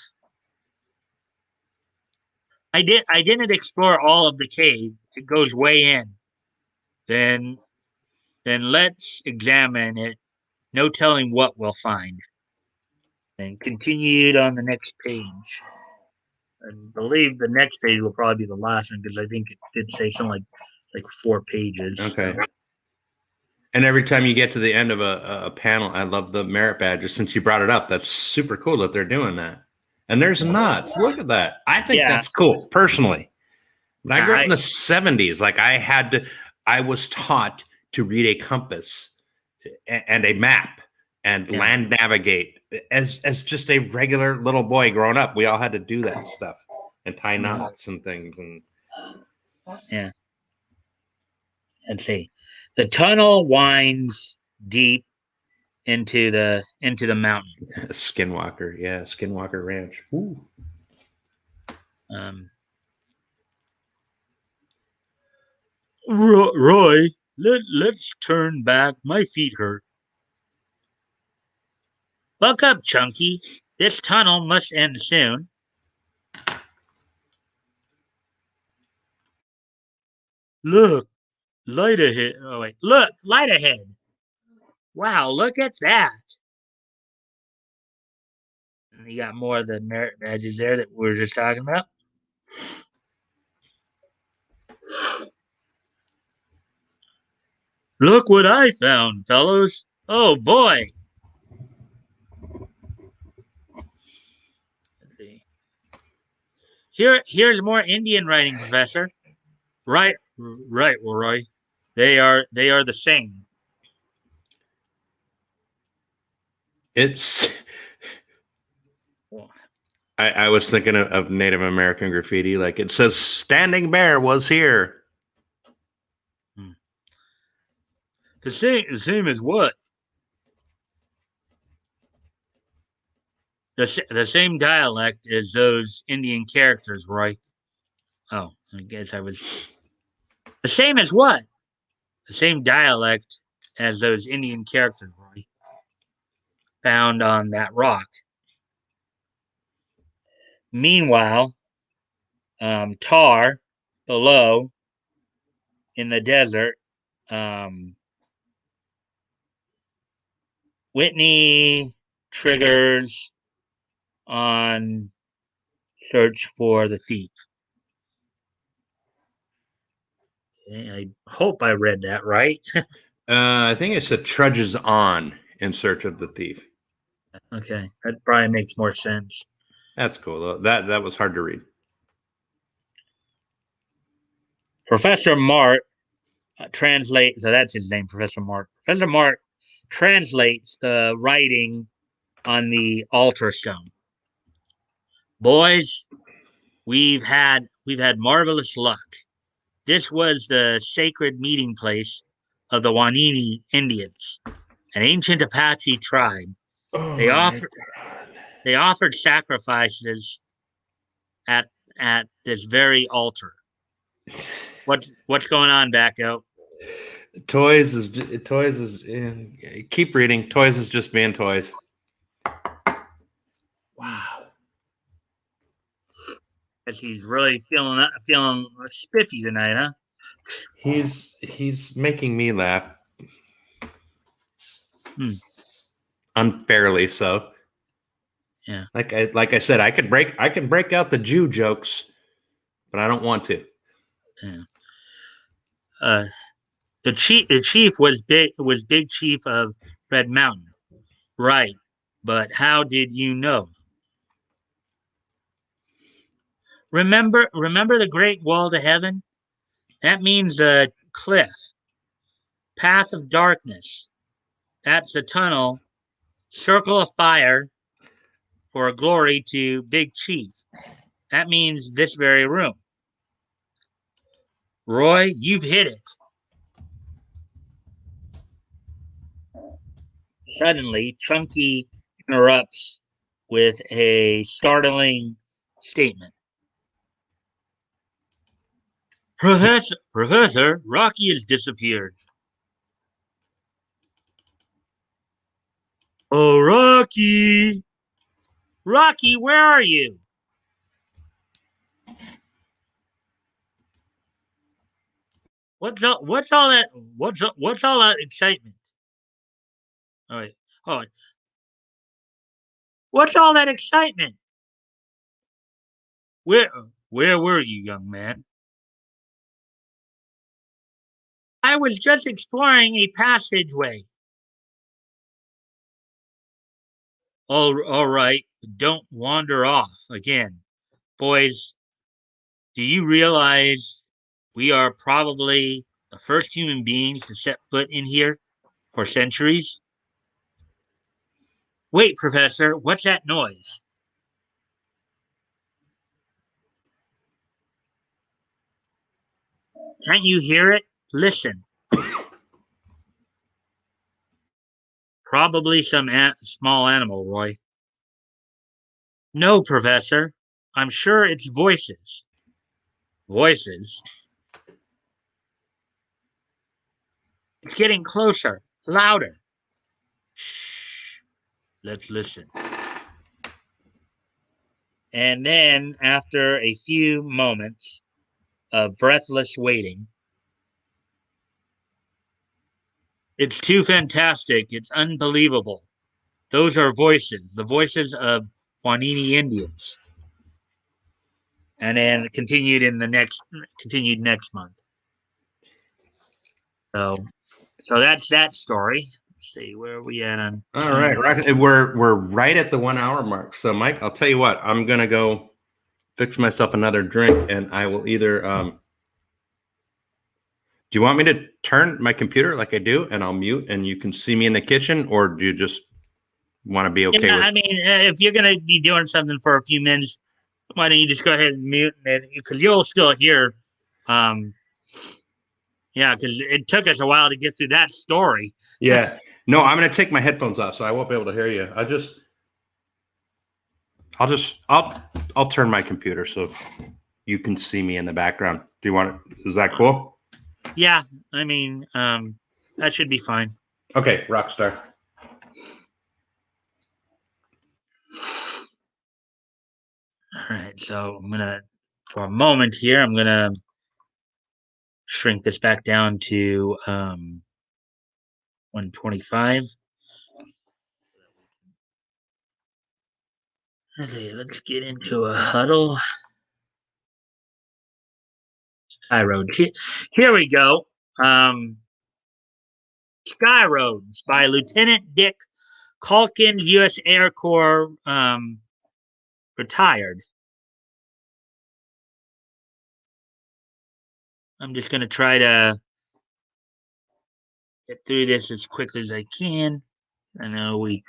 I didn't explore all of the cave. It goes way in. Then let's examine it. No telling what we'll find. And continued on the next page. I believe the next page will probably be the last one because I think it did say something like 4 pages. Okay. And every time you get to the end of a panel, I love the merit badges. Since you brought it up, that's super cool that they're doing that. And there's nuts. Look at that. I think that's cool, personally. When I grew up in the 70s, like I was taught to read a compass and a map and land navigate as just a regular little boy growing up. We all had to do that stuff and tie knots and things. And yeah. Let's see. The tunnel winds deep into the mountain. Skinwalker, Skinwalker Ranch. Ooh. Roy, let's turn back. My feet hurt. Buck up, Chunky. This tunnel must end soon. Look, light ahead. Oh wait, look, light ahead. Wow, look at that. And you got more of the merit badges there that we were just talking about. Look what I found, fellows. Oh boy. Let's see. Here's more Indian writing, Professor. Right, right, Roy. They are the same. It's. I was thinking of Native American graffiti. Like it says, "Standing Bear was here." The same as what? The same dialect as those Indian characters, Roy. Oh, I guess I was the same as what? The same dialect as those Indian characters, Roy, found on that rock. Meanwhile, Tar below in the desert, um, Whitney triggers on search for the thief. Okay, I hope I read that right. I think it said trudges on in search of the thief. Okay, that probably makes more sense. That's cool though. That was hard to read. Professor Mart translates, so that's his name, Professor Mart. Professor Mart translates the writing on the altar stone. Boys, we've had marvelous luck. This was the sacred meeting place of the Wanini Indians, an ancient Apache tribe. They Oh my offered they offered sacrifices at this very altar. What's going on, Batgoat? Toys is keep reading. Toys is just being toys. Wow. Guess he's really feeling spiffy tonight, huh? He's making me laugh. Hmm. Unfairly so. Yeah. Like I said, I can break out the Jew jokes, but I don't want to. Yeah. The chief was big chief of Red Mountain, right? But how did you know? Remember the Great Wall to Heaven? That means the cliff, path of darkness. That's the tunnel, circle of fire for glory to Big Chief. That means this very room. Roy, you've hit it. Suddenly, Chunky interrupts with a startling statement. Professor, Rocky has disappeared. Oh, Rocky! Rocky, where are you? What's all that excitement? All right. All right. What's all that excitement? Where where were you, young man? I was just exploring a passageway. All right. Don't wander off again. Boys, do you realize we are probably the first human beings to set foot in here for centuries? Wait, Professor, what's that noise? Can't you hear it? Listen. Probably some small animal, Roy. No, Professor. I'm sure it's voices. Voices? It's getting closer, louder. Shh. Let's listen. And then, after a few moments of breathless waiting, it's too fantastic. It's unbelievable. Those are voices, the voices of Juanini Indians. And then continued next month. So that's that story. see, where are we at on All time? right. We're right at the 1 hour mark. So, Mike, I'll tell you what. I'm gonna go fix myself another drink, and I will either. Do you want me to turn my computer like I do, and I'll mute, and you can see me in the kitchen, or do you just want to be okay Yeah, with? I mean, if you're gonna be doing something for a few minutes, why don't you just go ahead and mute it? Because you'll still hear. Um, yeah, because it took us a while to get through that story. Yeah. No, I'm gonna take my headphones off, so I won't be able to hear you. I'll turn my computer so you can see me in the background. Do you want it? Is that cool? Yeah, I mean, that should be fine. Okay, Rockstar. All right, so I'm gonna, for a moment here, I'm gonna shrink this back down to 125. Okay, let's get into a huddle. Sky Road. Here we go. Sky Roads by Lieutenant Dick Calkins, U.S. Air Corps, retired. I'm just going to try to get through this as quickly as I can. I know we.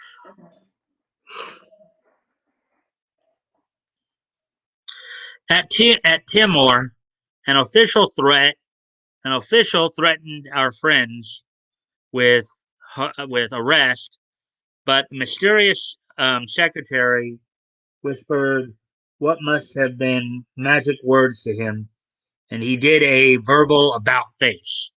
At Timor, an official threatened our friends with arrest, but the mysterious secretary whispered what must have been magic words to him, and he did a verbal about face.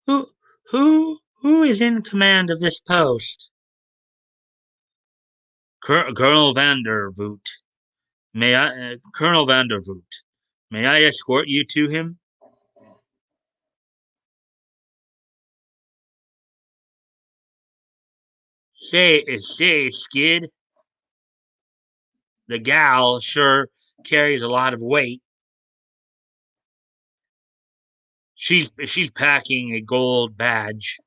Who who is in command of this post? Colonel Vandervoot. Colonel Vandervoot. May I escort you to him? Say, Skid. The gal sure carries a lot of weight. She's packing a gold badge.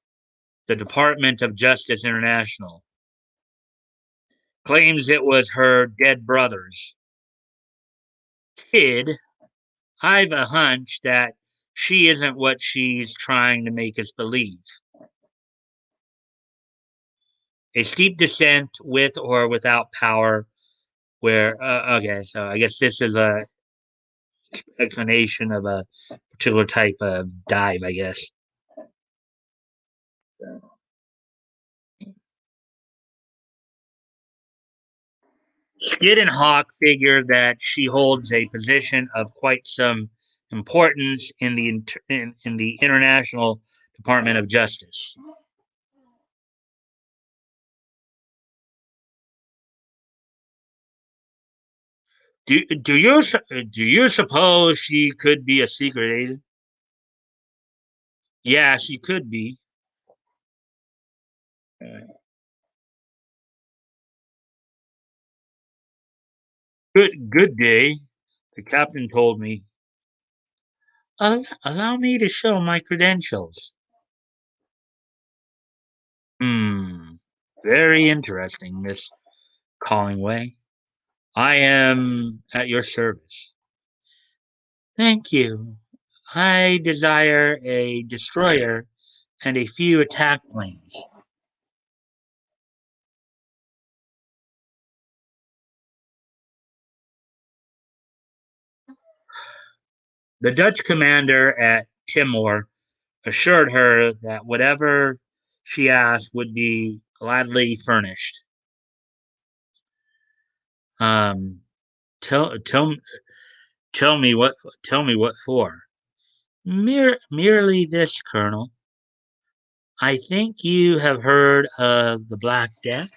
The Department of Justice International claims it was her dead brother's. Kid, I've a hunch that she isn't what she's trying to make us believe. A steep descent with or without power. Where okay, so I guess this is a explanation of a particular type of dive, I guess. Skid and Hawk figure that she holds a position of quite some importance in the International Department of Justice. Do you suppose she could be a secret agent? Yeah, she could be. Good day. The captain told me. Allow me to show my credentials. Hmm. Very interesting, Miss Collingway. I am at your service. Thank you. I desire a destroyer and a few attack planes. The Dutch commander at Timor assured her that whatever she asked would be gladly furnished. Um, tell tell tell me what for. Merely this, Colonel. I think you have heard of the Black Death.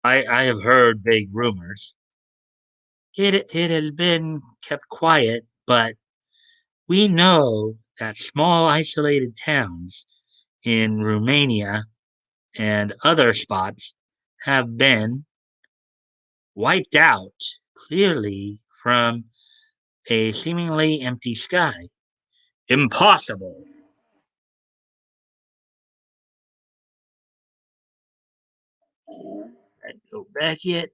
I have heard vague rumors. It has been kept quiet, but we know that small isolated towns in Romania and other spots have been wiped out clearly from a seemingly empty sky. Impossible. I'd go back yet.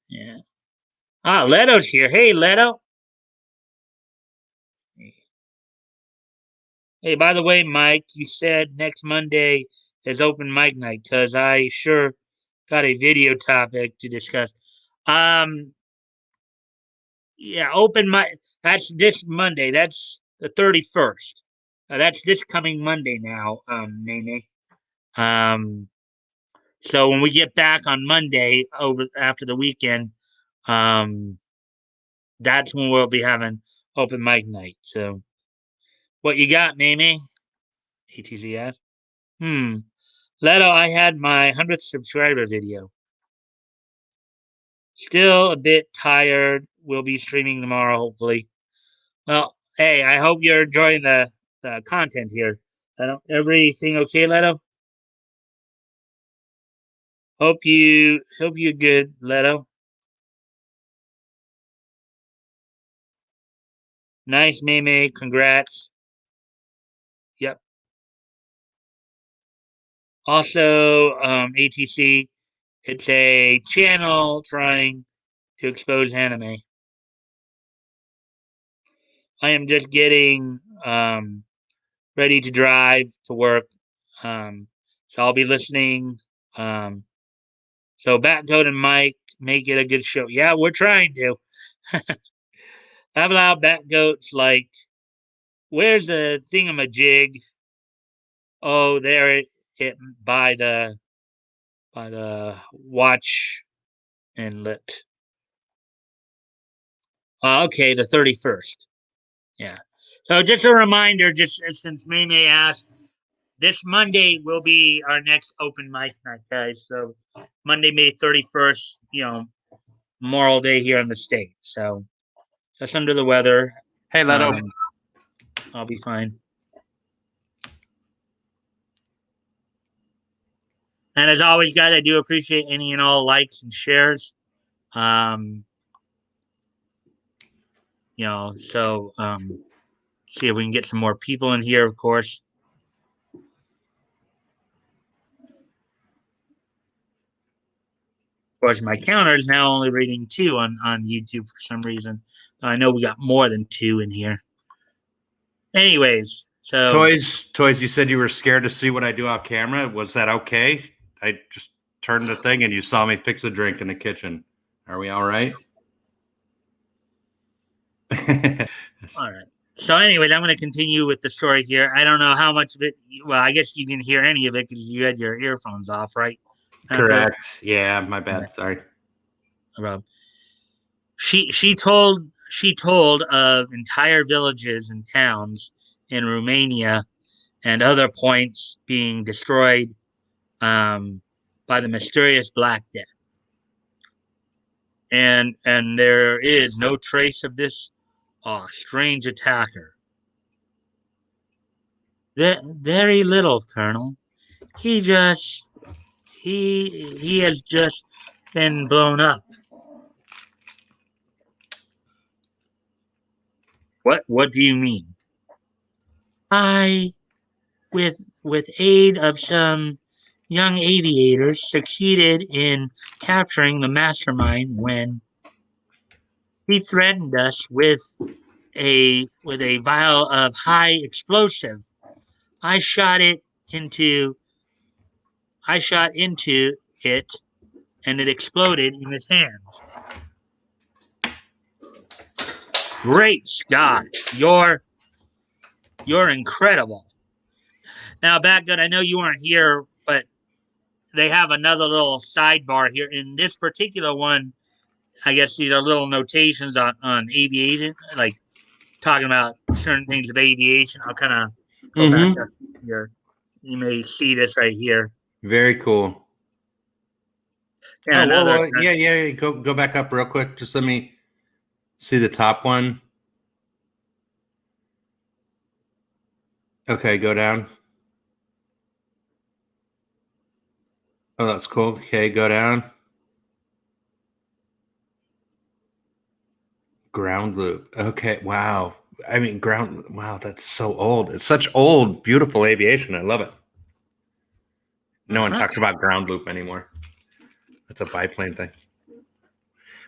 Yeah. Ah, Leto's here. Hey, Leto. Hey, by the way, Mike, you said next Monday is open mic night because I sure got a video topic to discuss. Um, yeah, open mic. That's this Monday. That's the 31st. That's this coming Monday now, Nene. Um, so when we get back on Monday over after the weekend, um, that's when we'll be having open mic night. So what you got, Mimi? ATZ asked. Leto, I had my 100th subscriber video. Still a bit tired. We'll be streaming tomorrow, hopefully. Well, hey, I hope you're enjoying the content here. Everything okay, Leto? Hope you good, Leto. Nice, Meme. Congrats. Yep. Also, ATC, it's a channel trying to expose anime. I am just getting ready to drive to work. So I'll be listening. Um, so Batgoat and Mike make it a good show. Yeah, we're trying to. How about Batgoat's like, where's the thingamajig? Oh, there it by the watch inlet. Okay, the 31st. Yeah. So just a reminder, just since Meme asked, this Monday will be our next open mic night, guys. So Monday, May 31st, Memorial Day here in the state. So just under the weather. Hey, Leto. I'll be fine. And as always, guys, I do appreciate any and all likes and shares. So see if we can get some more people in here, of course. Of course, my counter is now only reading 2 on YouTube for some reason. I know we got more than 2 in here. Anyways, so Toys, you said you were scared to see what I do off camera. Was that okay? I just turned the thing and you saw me fix a drink in the kitchen. Are we all right? all right. So, anyways, I'm going to continue with the story here. I don't know how much of it. Well, I guess you didn't hear any of it because you had your earphones off, right? Correct. Yeah, my bad. Right. Sorry. Rob. She told of entire villages and towns in Romania and other points being destroyed by the mysterious Black Death. And there is no trace of this strange attacker. Very little, Colonel. He has just been blown up. What do you mean? I, with aid of some young aviators, succeeded in capturing the mastermind when he threatened us with a vial of high explosive. I shot into it and it exploded in his hands. Great Scott, you're incredible. Now, Batgood, I know you weren't here, but they have another little sidebar here. In this particular one, I guess these are little notations on aviation, like talking about certain things of aviation. I'll kind of go back up here. You may see this right here. Very cool. And yeah. Go back up real quick. Just let me see the top one. Okay, go down. Oh, that's cool. Okay, go down. Ground loop. Okay, wow. I mean, wow, that's so old. It's such old, beautiful aviation. I love it. No one talks about ground loop anymore. That's a biplane thing.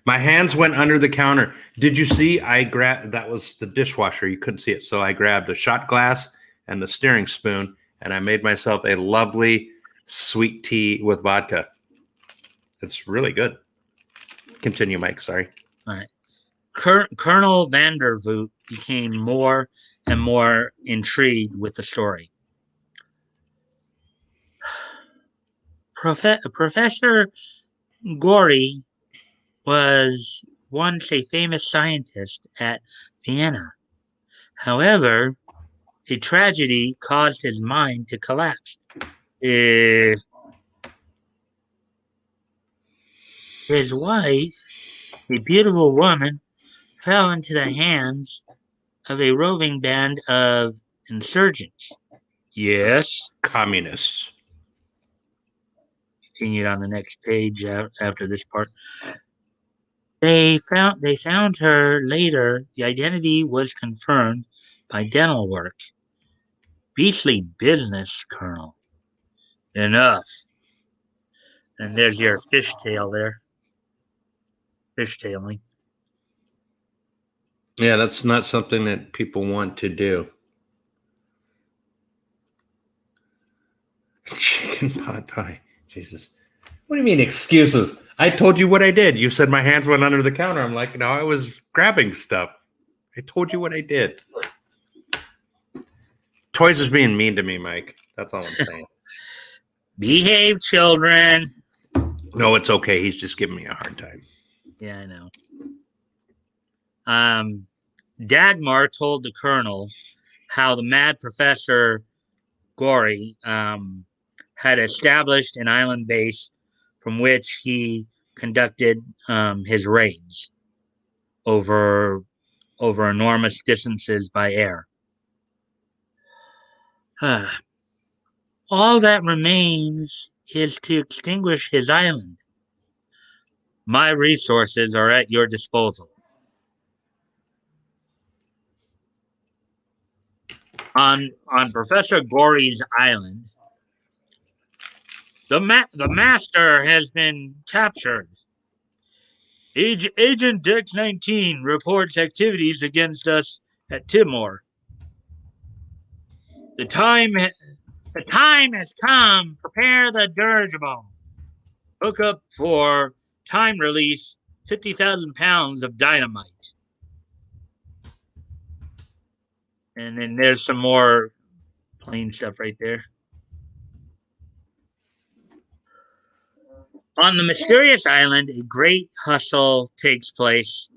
My hands went under the counter. Did you see? I grabbed, that was the dishwasher. You couldn't see it. So I grabbed a shot glass and the steering spoon, and I made myself a lovely sweet tea with vodka. It's really good. Continue, Mike. Sorry. All right. Colonel Vandervoot became more and more intrigued with the story. Professor Gorey was once a famous scientist at Vienna. However, a tragedy caused his mind to collapse. His wife, a beautiful woman, fell into the hands of a roving band of insurgents. Yes. Communists. Continued on the next page after this part. They found her later. The identity was confirmed by dental work. Beastly business, Colonel. Enough. And there's your fishtail there. Fishtailing. Yeah, that's not something that people want to do. Chicken pot pie. Jesus. What do you mean excuses? I told you what I did. You said my hands went under the counter. I'm like, no, I was grabbing stuff. I told you what I did. Toys is being mean to me, Mike. That's all I'm saying. Behave, children. No, it's okay. He's just giving me a hard time. Yeah, I know. Dagmar told the colonel how the mad Professor Gorey had established an island base from which he conducted his raids over enormous distances by air. All that remains is to extinguish his island. My resources are at your disposal. On Professor Gorey's island, the master has been captured. Agent Dex 19 reports activities against us at Timor. The time has come. Prepare the dirigible. Hook up for time release 50,000 pounds of dynamite. And then there's some more plain stuff right there. On the mysterious island, a great hustle takes place,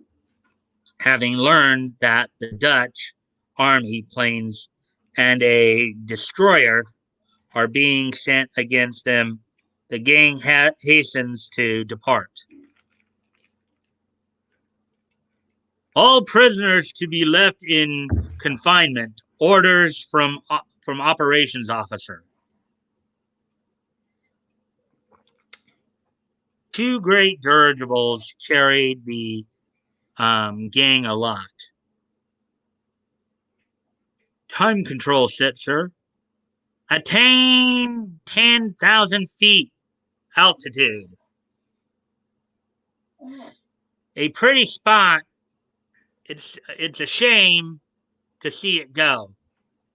having learned that the Dutch army planes and a destroyer are being sent against them. The gang hastens to depart. All prisoners to be left in confinement. Orders from operations officer. Two great dirigibles carried the gang aloft. Time control set, sir. Attain 10,000 feet altitude. A pretty spot. It's a shame to see it go.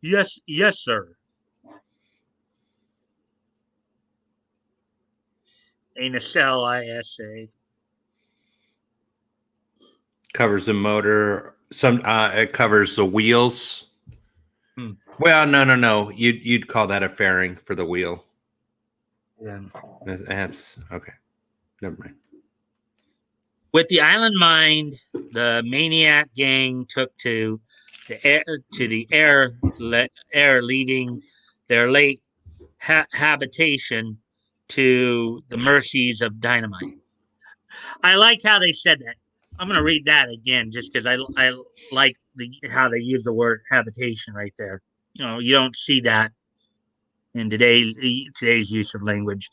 Yes, sir. A nacelle ISA. Covers the motor. It covers the wheels. Well, no. You'd call that a fairing for the wheel. Yeah. That's okay. Never mind. With the island mined, the maniac gang took to the air, leaving their late habitation to the mercies of dynamite. I like how they said that. I'm going to read that again just because I like how they use the word habitation right there. You know, you don't see that in today's use of language.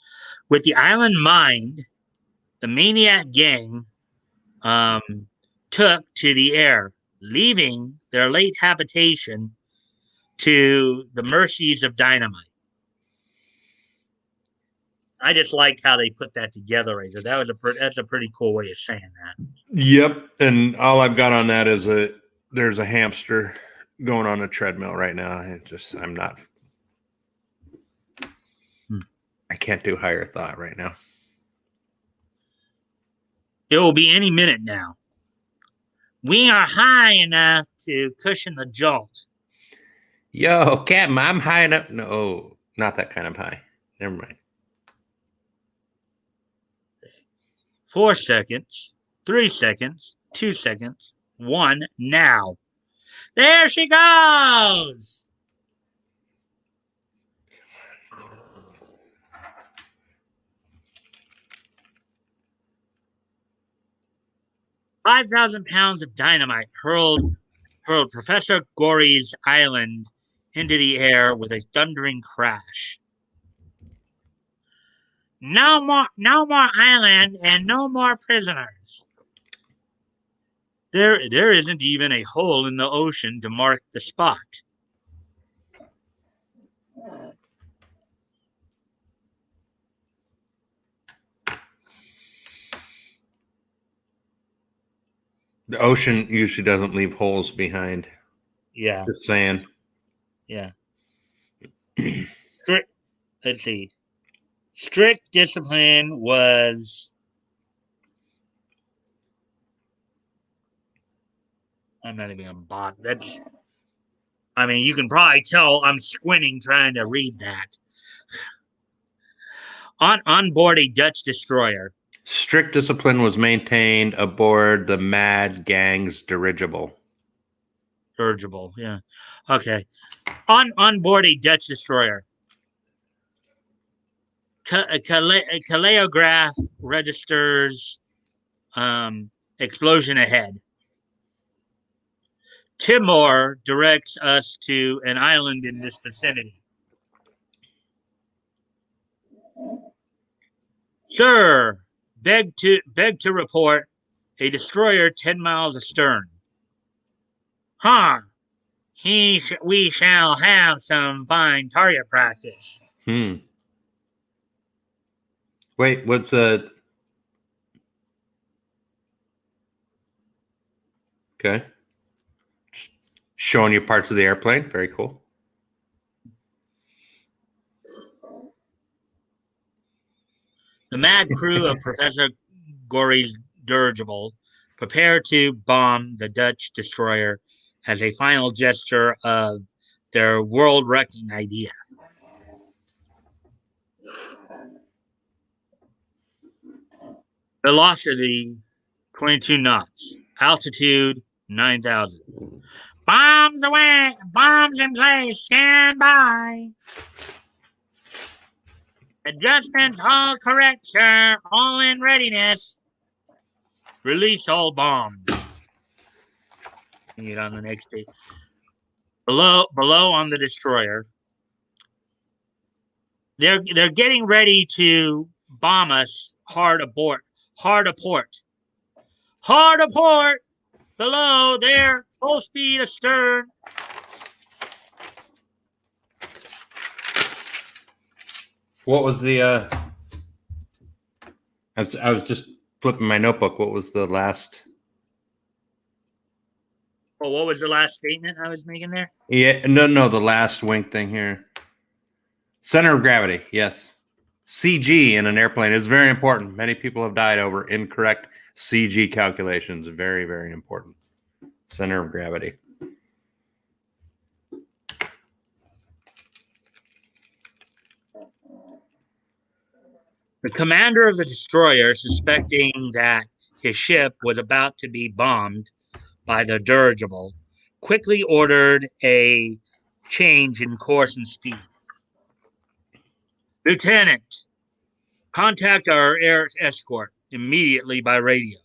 With the island mined, the maniac gang um, took to the air, leaving their late habitation to the mercies of dynamite. I just like how they put that together right there. That's a pretty cool way of saying that. Yep. And all I've got on that is there's a hamster going on a treadmill right now. I'm not. I can't do higher thought right now. It will be any minute now. We are high enough to cushion the jolt. Yo, Captain, I'm high enough. No, not that kind of high. Never mind. 4 seconds, 3 seconds, 2 seconds, 1 now. There she goes. 5,000 pounds of dynamite hurled Professor Gory's island into the air with a thundering crash. No more island and no more prisoners. There isn't even a hole in the ocean to mark the spot. The ocean usually doesn't leave holes behind. Yeah. Just saying. Yeah. Let's see. Strict discipline was. I'm not even gonna bother. That's. I mean, you can probably tell I'm squinting trying to read that. On board a Dutch destroyer. Strict discipline was maintained aboard the Mad Gang's dirigible. Dirigible, yeah. Okay. On board a Dutch destroyer. Caleograph registers explosion ahead. Timor directs us to an island in this vicinity. Sir, beg to report a destroyer 10 miles astern. Huh. We shall have some fine target practice. Wait, what's the... Okay. Just showing you parts of the airplane. Very cool. The mad crew of Professor Gory's dirigible prepare to bomb the Dutch destroyer as a final gesture of their world-wrecking idea. Velocity 22 knots. Altitude 9,000. Bombs away! Bombs in place! Stand by! Adjustment all correct, sir. All in readiness. Release all bombs. Get on the next page. Below on the destroyer. They're getting ready to bomb us. Hard abort. Hard aport. Hard aport. Below there. Full speed astern. What was the I was just flipping my notebook. What was the last? Oh, what was the last statement I was making there? Yeah, no, the last wink thing here. Center of gravity, yes. CG in an airplane is very important. Many people have died over incorrect CG calculations. Very, very important. Center of gravity. The commander of the destroyer, suspecting that his ship was about to be bombed by the dirigible, quickly ordered a change in course and speed. Lieutenant, contact our air escort immediately by radio.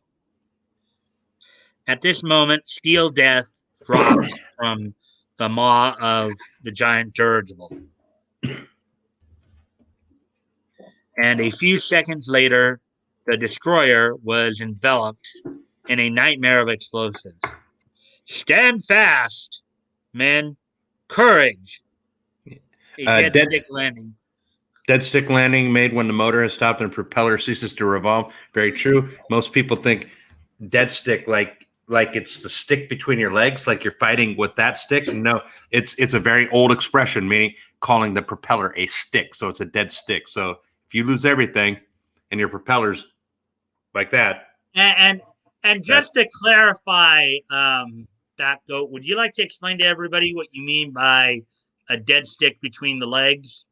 At this moment, Steel Death dropped from the maw of the giant dirigible. and a few seconds later, the destroyer was enveloped in a nightmare of explosives. Stand fast, men. Courage. A dead Dead stick landing. dead stick landing made when the motor has stopped and propeller ceases to revolve. Very true. Most people think dead stick like it's the stick between your legs, like you're fighting with that stick. No, it's a very old expression, meaning calling the propeller a stick. So it's a dead stick. So if you lose everything and your propeller's like that, And just to clarify, Batgoat, would you like to explain to everybody what you mean by a dead stick between the legs?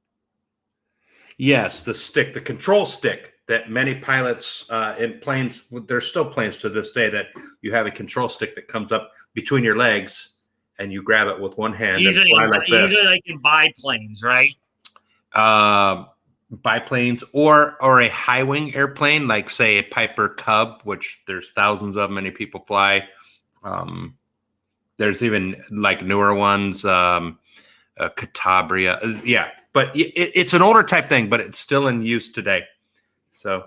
yes, the stick, the control stick that many pilots in planes, there's still planes to this day that you have a control stick that comes up between your legs and you grab it with one hand and fly like this. Usually like in biplanes, right? Biplanes or a high wing airplane, like say a Piper Cub, which there's thousands of, many people fly. There's even like newer ones, Catabria. Yeah, but it's an older type thing, but it's still in use today. So,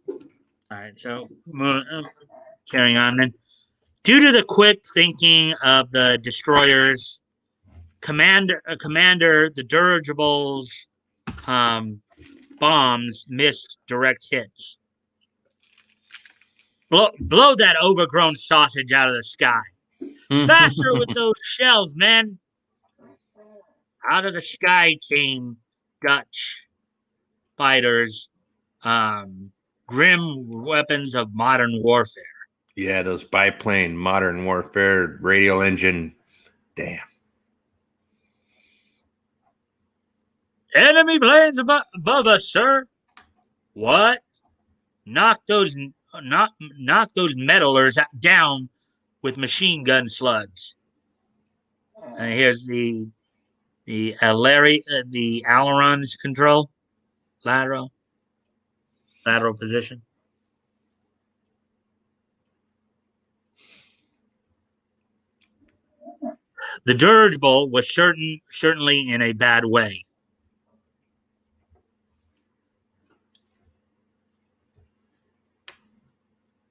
all right. So carrying on then. Due to the quick thinking of the destroyers, commander, the dirigibles bombs missed direct hits. Blow that overgrown sausage out of the sky. Faster with those shells, man. Out of the sky came Dutch fighters, grim weapons of modern warfare. Yeah, those biplane, modern warfare, radial engine. Damn. Enemy planes above us, sir. What? Knock those meddlers down with machine gun slugs. And here's the ailerons control, lateral position. The dirigible was certainly in a bad way.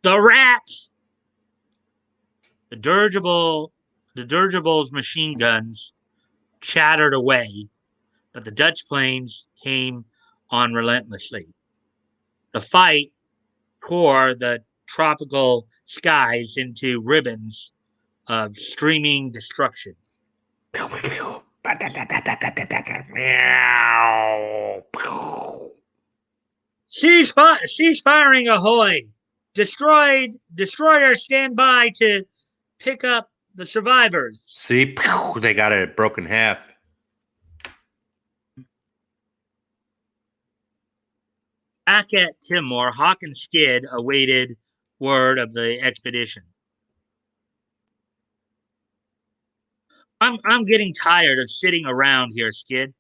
The rats! The dirigible's machine guns chattered away, but the Dutch planes came on relentlessly. The fight tore the tropical skies into ribbons of streaming destruction. Cease firing, ahoy! Destroyer stand by to pick up the survivors. See, they got it broken in half. Back at Timor, Hawk and Skid awaited word of the expedition. I'm getting tired of sitting around here, Skid.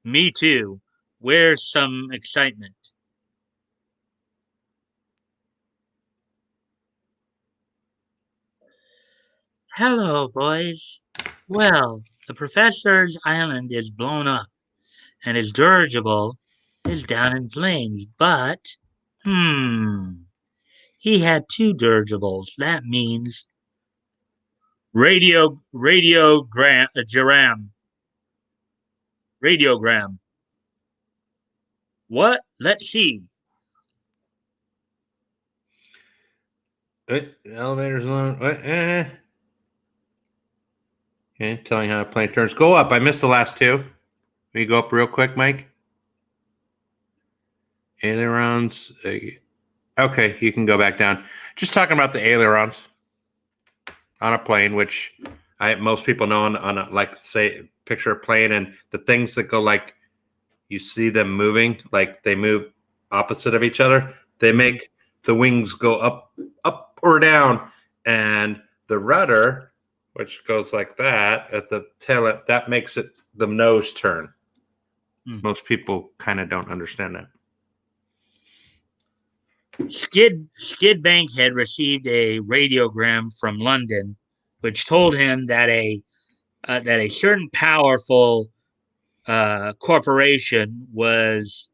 Me too. Where's some excitement? Hello, boys. Well, the professor's island is blown up, and his dirigible is down in flames, but, he had two dirigibles. That means radiogram. What? Let's see. The elevator's on. Okay, telling how to plane turns. Go up. I missed the last two. Will you go up real quick, Mike? Ailerons. Okay, you can go back down. Just talking about the ailerons on a plane, which most people know on a, like, say, picture a plane and the things that go like, you see them moving, like they move opposite of each other. They make the wings go up or down, and the rudder, which goes like that at the tail, that makes it the nose turn. Most people kind of don't understand that. Skid Bankhead received a radiogram from London, which told him that a certain powerful corporation was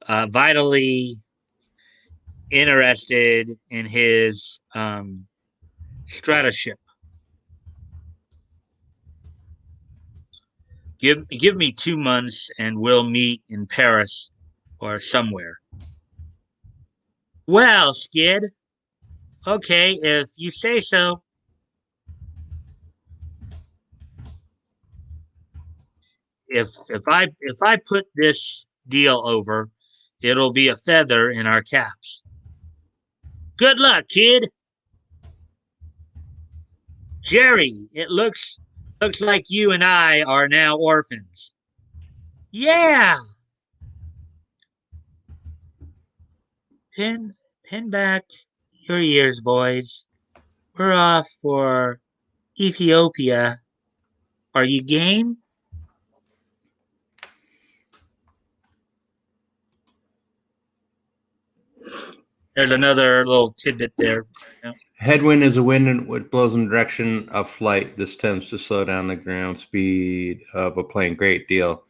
vitally interested in his stratoship. Give me 2 months and we'll meet in Paris or somewhere. Well, Skid, okay, if you say so. If I put this deal over, it'll be a feather in our caps. Good luck, kid. Jerry, it looks like you and I are now orphans. Yeah. Pin back your ears, boys. We're off for Ethiopia. Are you game? There's another little tidbit there. Headwind is a wind which blows in the direction of flight. This tends to slow down the ground speed of a plane. Great deal.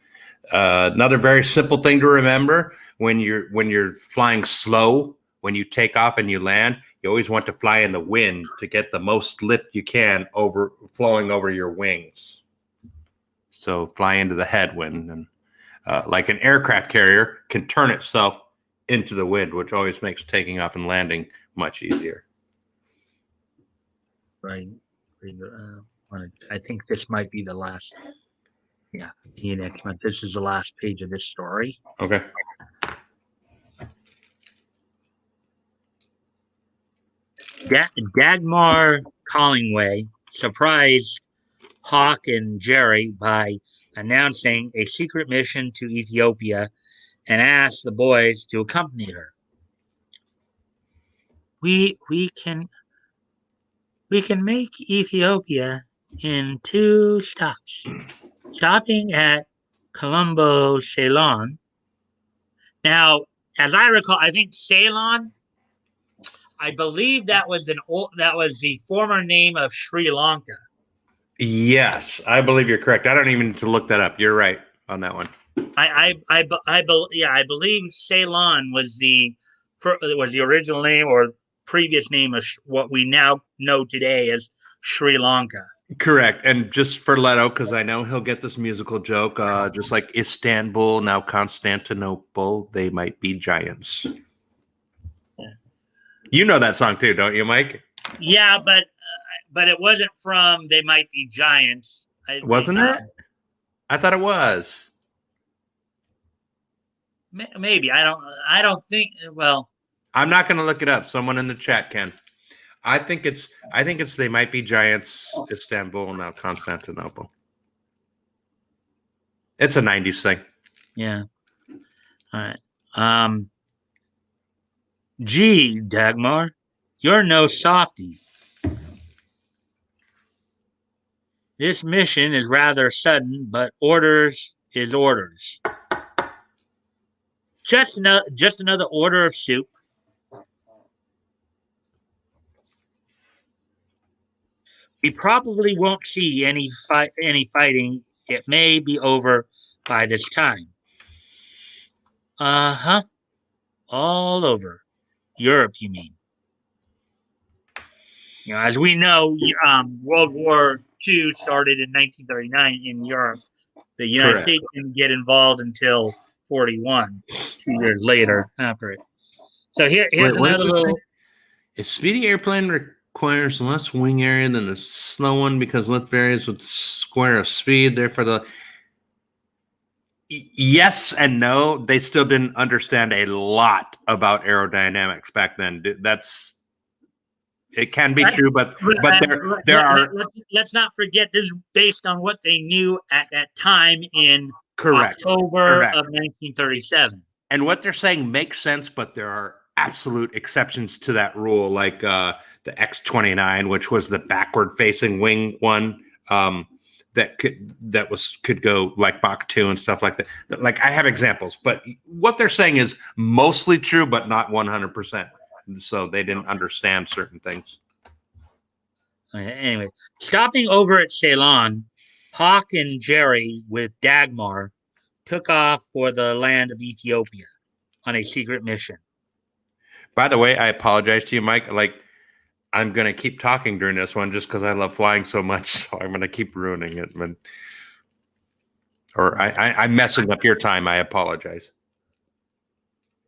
Another very simple thing to remember when you're flying slow, when you take off and you land, you always want to fly in the wind to get the most lift you can flowing over your wings. So fly into the headwind, and like an aircraft carrier can turn itself into the wind, which always makes taking off and landing much easier. Right. I think this might be the last. Yeah, see you next month. This is the last page of this story. Okay. Dagmar Collingway surprised Hawk and Jerry by announcing a secret mission to Ethiopia and asked the boys to accompany her. We can make Ethiopia in 2 stops. Stopping at Colombo, Ceylon. Now, as I recall, I think Ceylon, I believe that was the former name of Sri Lanka. Yes, I believe you're correct. I don't even need to look that up. You're right on that one. I believe Ceylon was the original name or previous name of what we now know today as Sri Lanka. Correct. And just for Leto, because I know he'll get this musical joke, just like Istanbul, now Constantinople, they might be giants. Yeah. You know that song too, don't you, Mike? Yeah, but it wasn't from They Might Be Giants. Wasn't it? I thought it was. Maybe. I don't think, well. I'm not going to look it up. Someone in the chat can. I think it's They Might Be Giants, Istanbul, now Constantinople. It's a 90s thing. Yeah. All right. Gee, Dagmar, you're no softie. This mission is rather sudden, but orders is orders. Just another order of soup. We probably won't see any fighting. It may be over by this time. Uh-huh. All over. Europe, you mean? You know, as we know, World War II started in 1939 in Europe. The United States didn't get involved until 41, 2 years later after it. So here's another little. A speedy airplane requires less wing area than a slow one because lift varies with square of speed. Therefore, the yes and no. They still didn't understand a lot about aerodynamics back then. It can be true, but there are. Let's not forget this is based on what they knew at that time in October of 1937. And what they're saying makes sense, but there are absolute exceptions to that rule, like the X-29, which was the backward-facing wing one that could go like Mach 2 and stuff like that. Like I have examples, but what they're saying is mostly true, but not 100%. So they didn't understand certain things. Anyway, stopping over at Ceylon, Hawk and Jerry with Dagmar took off for the land of Ethiopia. on a secret mission. By the way, I apologize to you, Mike. Like, I'm going to keep talking during this one just because I love flying so much. So I'm going to keep ruining it. I'm messing up your time. I apologize.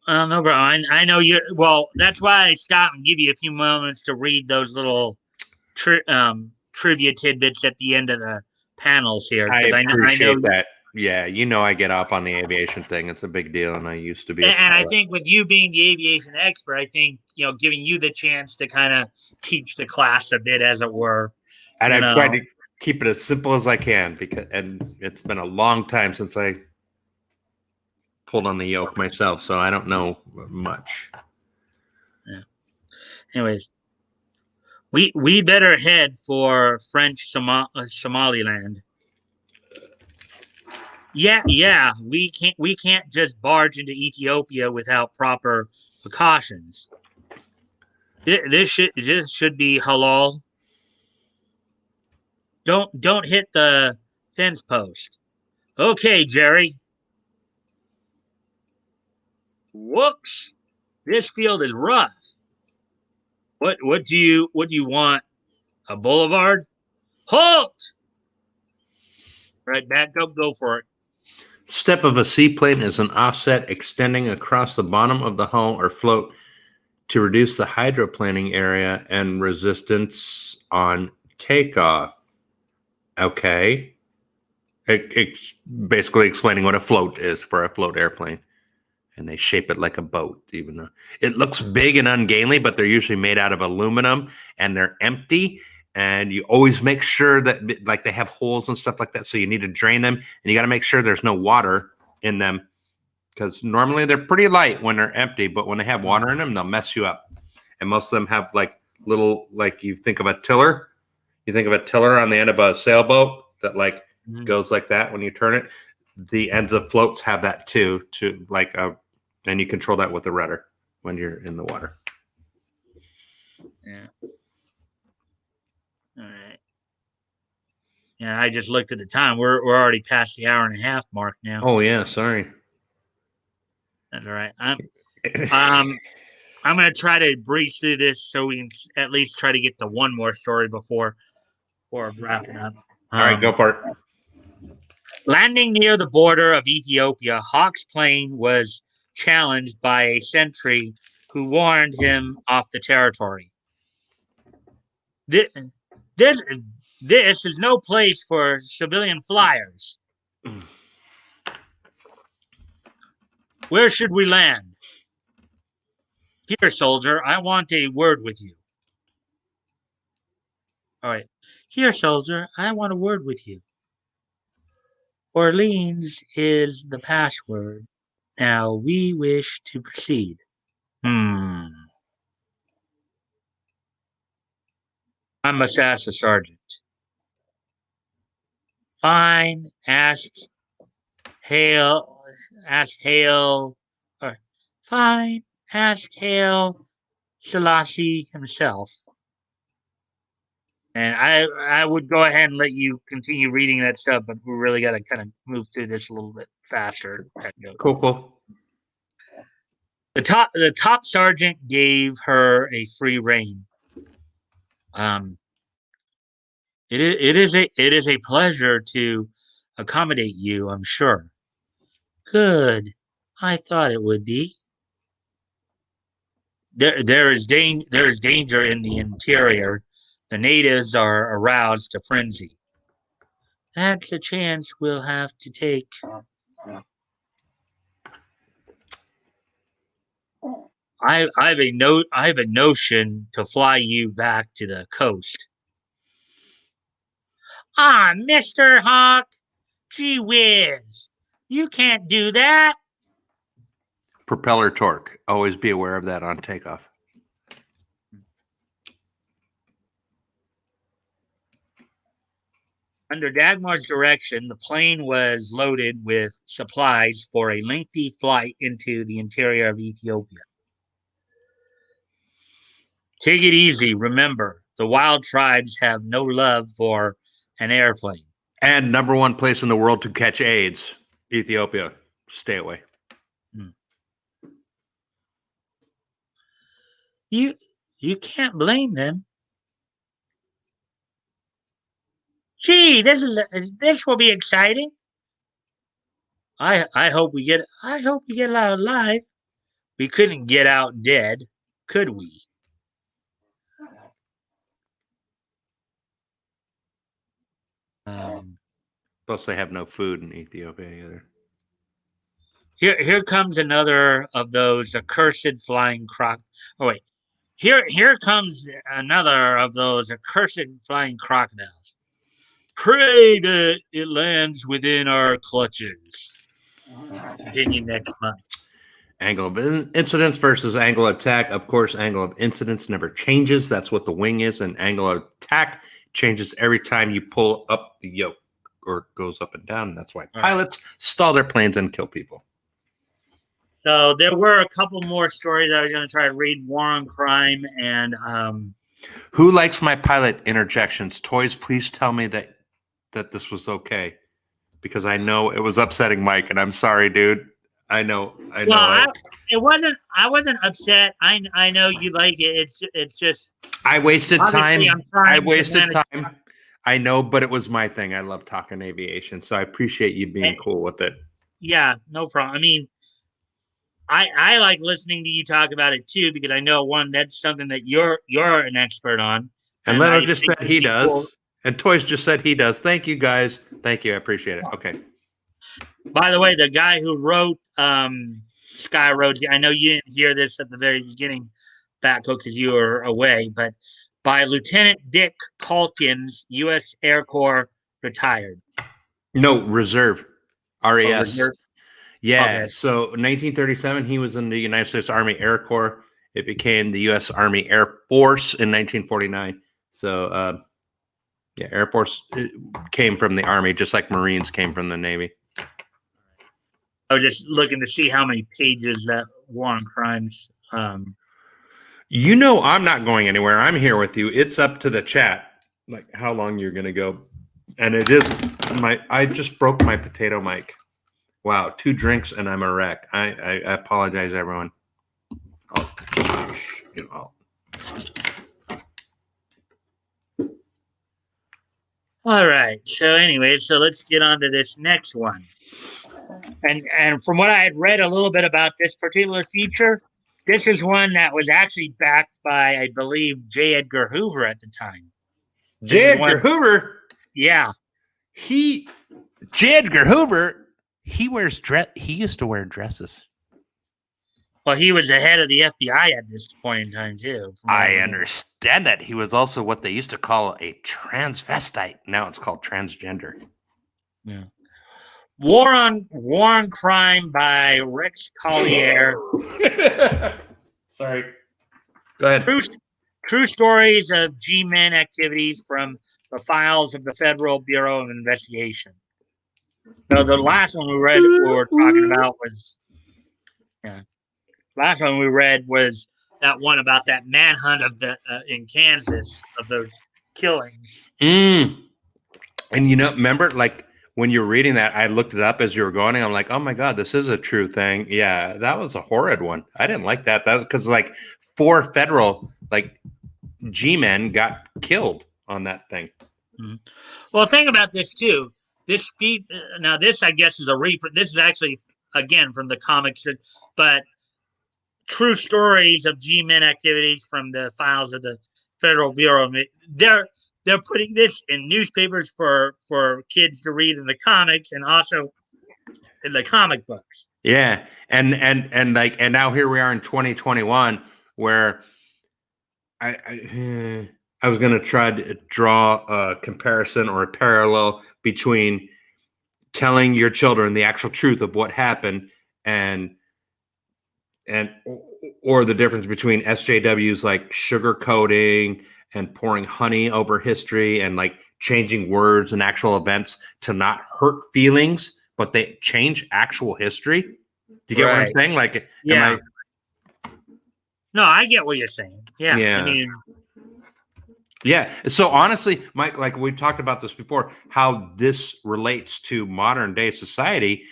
No, bro. I know you. Well, that's why I stopped and give you a few moments to read those little trivia tidbits at the end of the panels here. I Because appreciate I know that. Yeah, I get off on the aviation thing. It's a big deal, and I used to be. and I think with you being the aviation expert, I think giving you the chance to kind of teach the class a bit, as it were. And I've tried to keep it as simple as I can and it's been a long time since I pulled on the yoke myself, so I don't know much. Yeah. Anyways, we better head for French Somaliland. Yeah. We can't just barge into Ethiopia without proper precautions. This should be halal. Don't hit the fence post. Okay, Jerry. Whoops. This field is rough. What do you want? A boulevard? Halt! Right, Batgoat, go for it. Step of a seaplane is an offset extending across the bottom of the hull or float to reduce the hydroplaning area and resistance on takeoff. Okay. It's basically explaining what a float is for a float airplane. And they shape it like a boat, even though it looks big and ungainly, but they're usually made out of aluminum and they're empty. And you always make sure that like they have holes and stuff like that. So you need to drain them and you got to make sure there's no water in them because normally they're pretty light when they're empty, but when they have water in them, they'll mess you up. And most of them have like little, like you think of a tiller. You think of a tiller on the end of a sailboat that like goes like that when you turn it. The ends of floats have that too, and you control that with the rudder when you're in the water. Yeah. All right. Yeah, I just looked at the time. We're already past the hour and a half mark now. Oh yeah, sorry. That's all right. I'm gonna try to breeze through this so we can at least try to get to one more story before wrapping up. All right, go for it. Landing near the border of Ethiopia, Hawk's plane was challenged by a sentry who warned him off the territory. This is no place for civilian flyers. Where should we land? Here, soldier, I want a word with you. All right. Here, soldier, I want a word with you. Orleans is the password. Now we wish to proceed. I must ask the sergeant. Fine, ask Hale. Fine, ask Hale Selassie himself. And I would go ahead and let you continue reading that stuff, but we really got to kind of move through this a little bit faster. Cool. The top sergeant gave her a free rein. It is a pleasure to accommodate you, I'm sure. Good. I thought it would be. There is danger in the interior. The natives are aroused to frenzy. That's a chance we'll have to take. I have a notion to fly you back to the coast. Ah, Mr. Hawk, gee whiz, you can't do that. Propeller torque. Always be aware of that on takeoff. Under Dagmar's direction, the plane was loaded with supplies for a lengthy flight into the interior of Ethiopia. Take it easy. Remember, the wild tribes have no love for an airplane. And number one place in the world to catch AIDS, Ethiopia. Stay away. You you can't blame them. Gee, this will be exciting. I hope we get out alive. We couldn't get out dead, could we? Um, Plus, they have no food in Ethiopia either. here comes another of those accursed flying croc. Oh wait, here comes another of those accursed flying crocodiles. Pray that it lands within our clutches. Continue next month. Angle of incidence versus angle of attack. Of course, angle of incidence never changes. That's what the wing is. And angle of attack changes every time you pull up the yoke or goes up and down. That's why pilots stall their planes and kill people. So there were a couple more stories I was going to try to read. War on Crime and Who likes my pilot interjections? Toys, please tell me that this was okay, because I know it was upsetting Mike, and I'm sorry, dude. I know. It wasn't. I wasn't upset. I know you like it. It's just. I wasted time. I wasted time. I know, but it was my thing. I love talking aviation, so I appreciate you being cool with it. Yeah, no problem. I mean, I like listening to you talk about it too, because I know, one, that's something that you're an expert on. And Leno just said he does. Cool. And Toys just said he does. Thank you, guys. Thank you. I appreciate it. Okay. By the way, the guy who wrote Sky Road, I know you didn't hear this at the very beginning, Batgoat, because you were away, but by Lieutenant Dick Calkins, U.S. Air Corps, retired. No, reserve. RAS. Oh, reserve? Yeah. Okay. So 1937, he was in the United States Army Air Corps. It became the U.S. Army Air Force in 1949. So, yeah, Air Force came from the Army, just like Marines came from the Navy. I was just looking to see how many pages that War on Crimes. You know, I'm not going anywhere. I'm here with you. It's up to the chat, like how long you're going to go. And it is I just broke my potato mic. Wow, 2 drinks and I'm a wreck. I apologize, everyone. All right. So anyway, let's get on to this next one. And from what I had read a little bit about this particular feature, this is one that was actually backed by, I believe, J. Edgar Hoover at the time. J. Edgar Hoover? Yeah. J. Edgar Hoover, he used to wear dresses. Well, he was the head of the FBI at this point in time, too. I understand that. He was also what they used to call a transvestite. Now it's called transgender. Yeah. War on Crime by Rex Collier. Sorry. Go ahead. True stories of G-men activities from the files of the Federal Bureau of Investigation. So the last one we were talking about was, last one we read was that one about that manhunt of the in Kansas of those killings. And you know, remember, like, when you're reading that, I looked it up as you were going, and I'm like, oh my God, this is a true thing. Yeah, that was a horrid one. I didn't like that. That was because, like, 4 federal, like, G-men got killed on that thing. Mm-hmm. Well, think about this, too. This now, this, I guess, is a reprint. This is actually, again, from the comics, but true stories of G-men activities from the files of the Federal Bureau. They're putting this in newspapers for kids to read in the comics and also in the comic books. Yeah, and now here we are in 2021, where I was going to try to draw a comparison or a parallel between telling your children the actual truth of what happened or the difference between SJWs like sugarcoating and pouring honey over history and like changing words and actual events to not hurt feelings, but they change actual history. Do you get what I'm saying? Like, yeah. No, I get what you're saying. Yeah. Yeah. I mean, yeah. So honestly, Mike, like we've talked about this before, how this relates to modern day society.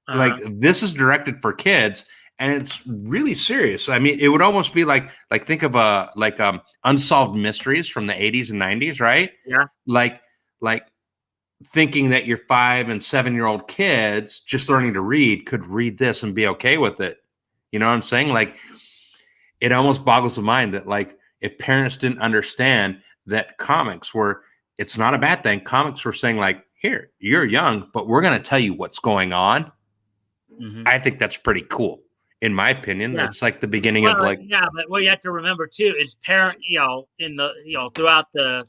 Like this is directed for kids, and it's really serious. I mean, it would almost be like think of unsolved mysteries from the 80s and 90s, right? Yeah. Like thinking that your 5 and 7-year-old kids just learning to read could read this and be okay with it. You know what I'm saying? Like, it almost boggles the mind that, like, if parents didn't understand that comics were, it's not a bad thing. Comics were saying, like, here, you're young, but we're going to tell you what's going on. Mm-hmm. I think that's pretty cool. In my opinion, Yeah. That's like the beginning of, like, yeah, but what you have to remember too is throughout the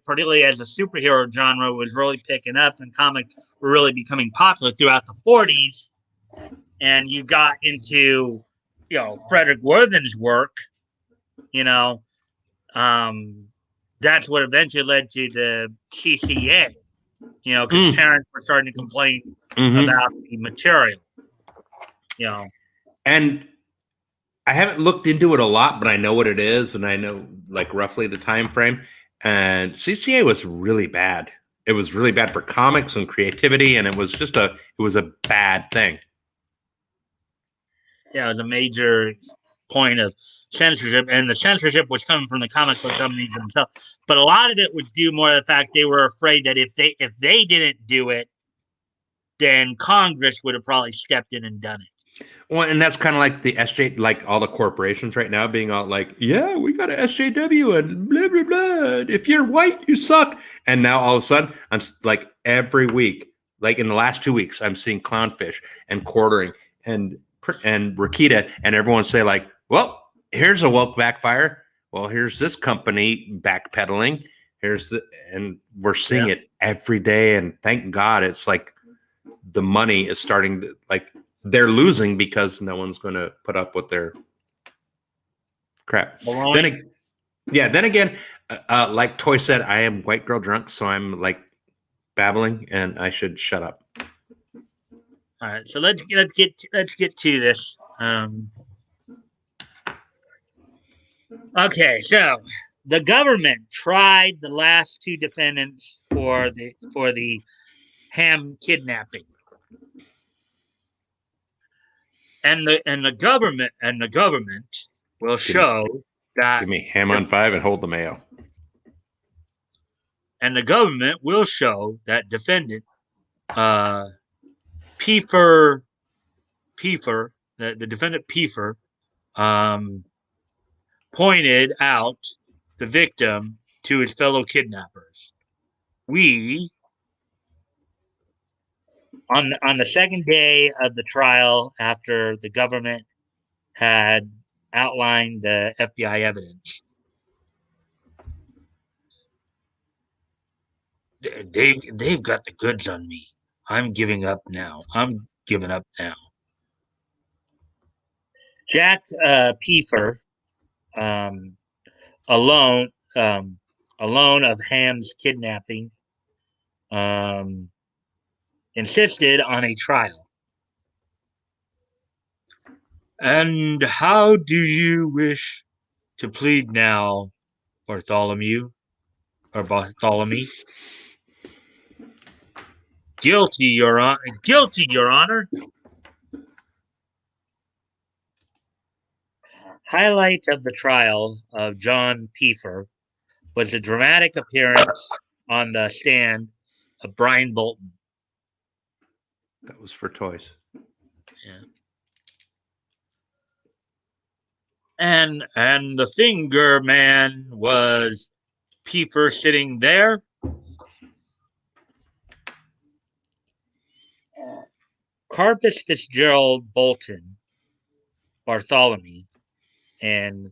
particularly as the superhero genre was really picking up and comics were really becoming popular throughout the 40s, and you got into Frederick Worthen's work, that's what eventually led to the CCA, because parents were starting to complain about the material, And I haven't looked into it a lot, but I know what it is, and I know, like, roughly the time frame. And CCA was really bad. It was really bad for comics and creativity, and it was a bad thing. Yeah, it was a major point of censorship, and the censorship was coming from the comic book companies themselves. But a lot of it was due more to the fact they were afraid that if they didn't do it, then Congress would have probably stepped in and done it. Well, and that's kind of like the SJ, like all the corporations right now being all like, yeah, we got a SJW and blah, blah, blah. If you're white, you suck. And now all of a sudden, I'm like, every week, like in the last 2 weeks, I'm seeing Clownfish and Quartering and Rakita, and everyone say, like, well, here's a woke backfire. Well, here's this company backpedaling. And we're seeing it every day. And thank God it's like the money is starting to, like, they're losing because no one's going to put up with their crap. Then again, like Toy said, I am white girl drunk, so I'm like babbling, and I should shut up. All right, so let's get to this. Okay, so the government tried the last 2 defendants for the Ham kidnapping. And the government will show that. Give me Ham on 5 and hold the mayo. And the government will show that defendant Piefer, the defendant Piefer, pointed out the victim to his fellow kidnappers. We, on the second day of the trial, after the government had outlined the FBI evidence, they've got the goods on me. I'm giving up now. Jack Piefer, alone of Ham's kidnapping, insisted on a trial. And how do you wish to plead now, Bartholomew? Guilty, Your Honor. Highlight of the trial of John Piefer was the dramatic appearance on the stand of Brian Bolton. That was for Toys. Yeah. And the finger man was Piefer sitting there. Carpus Fitzgerald Bolton, Bartholomew, and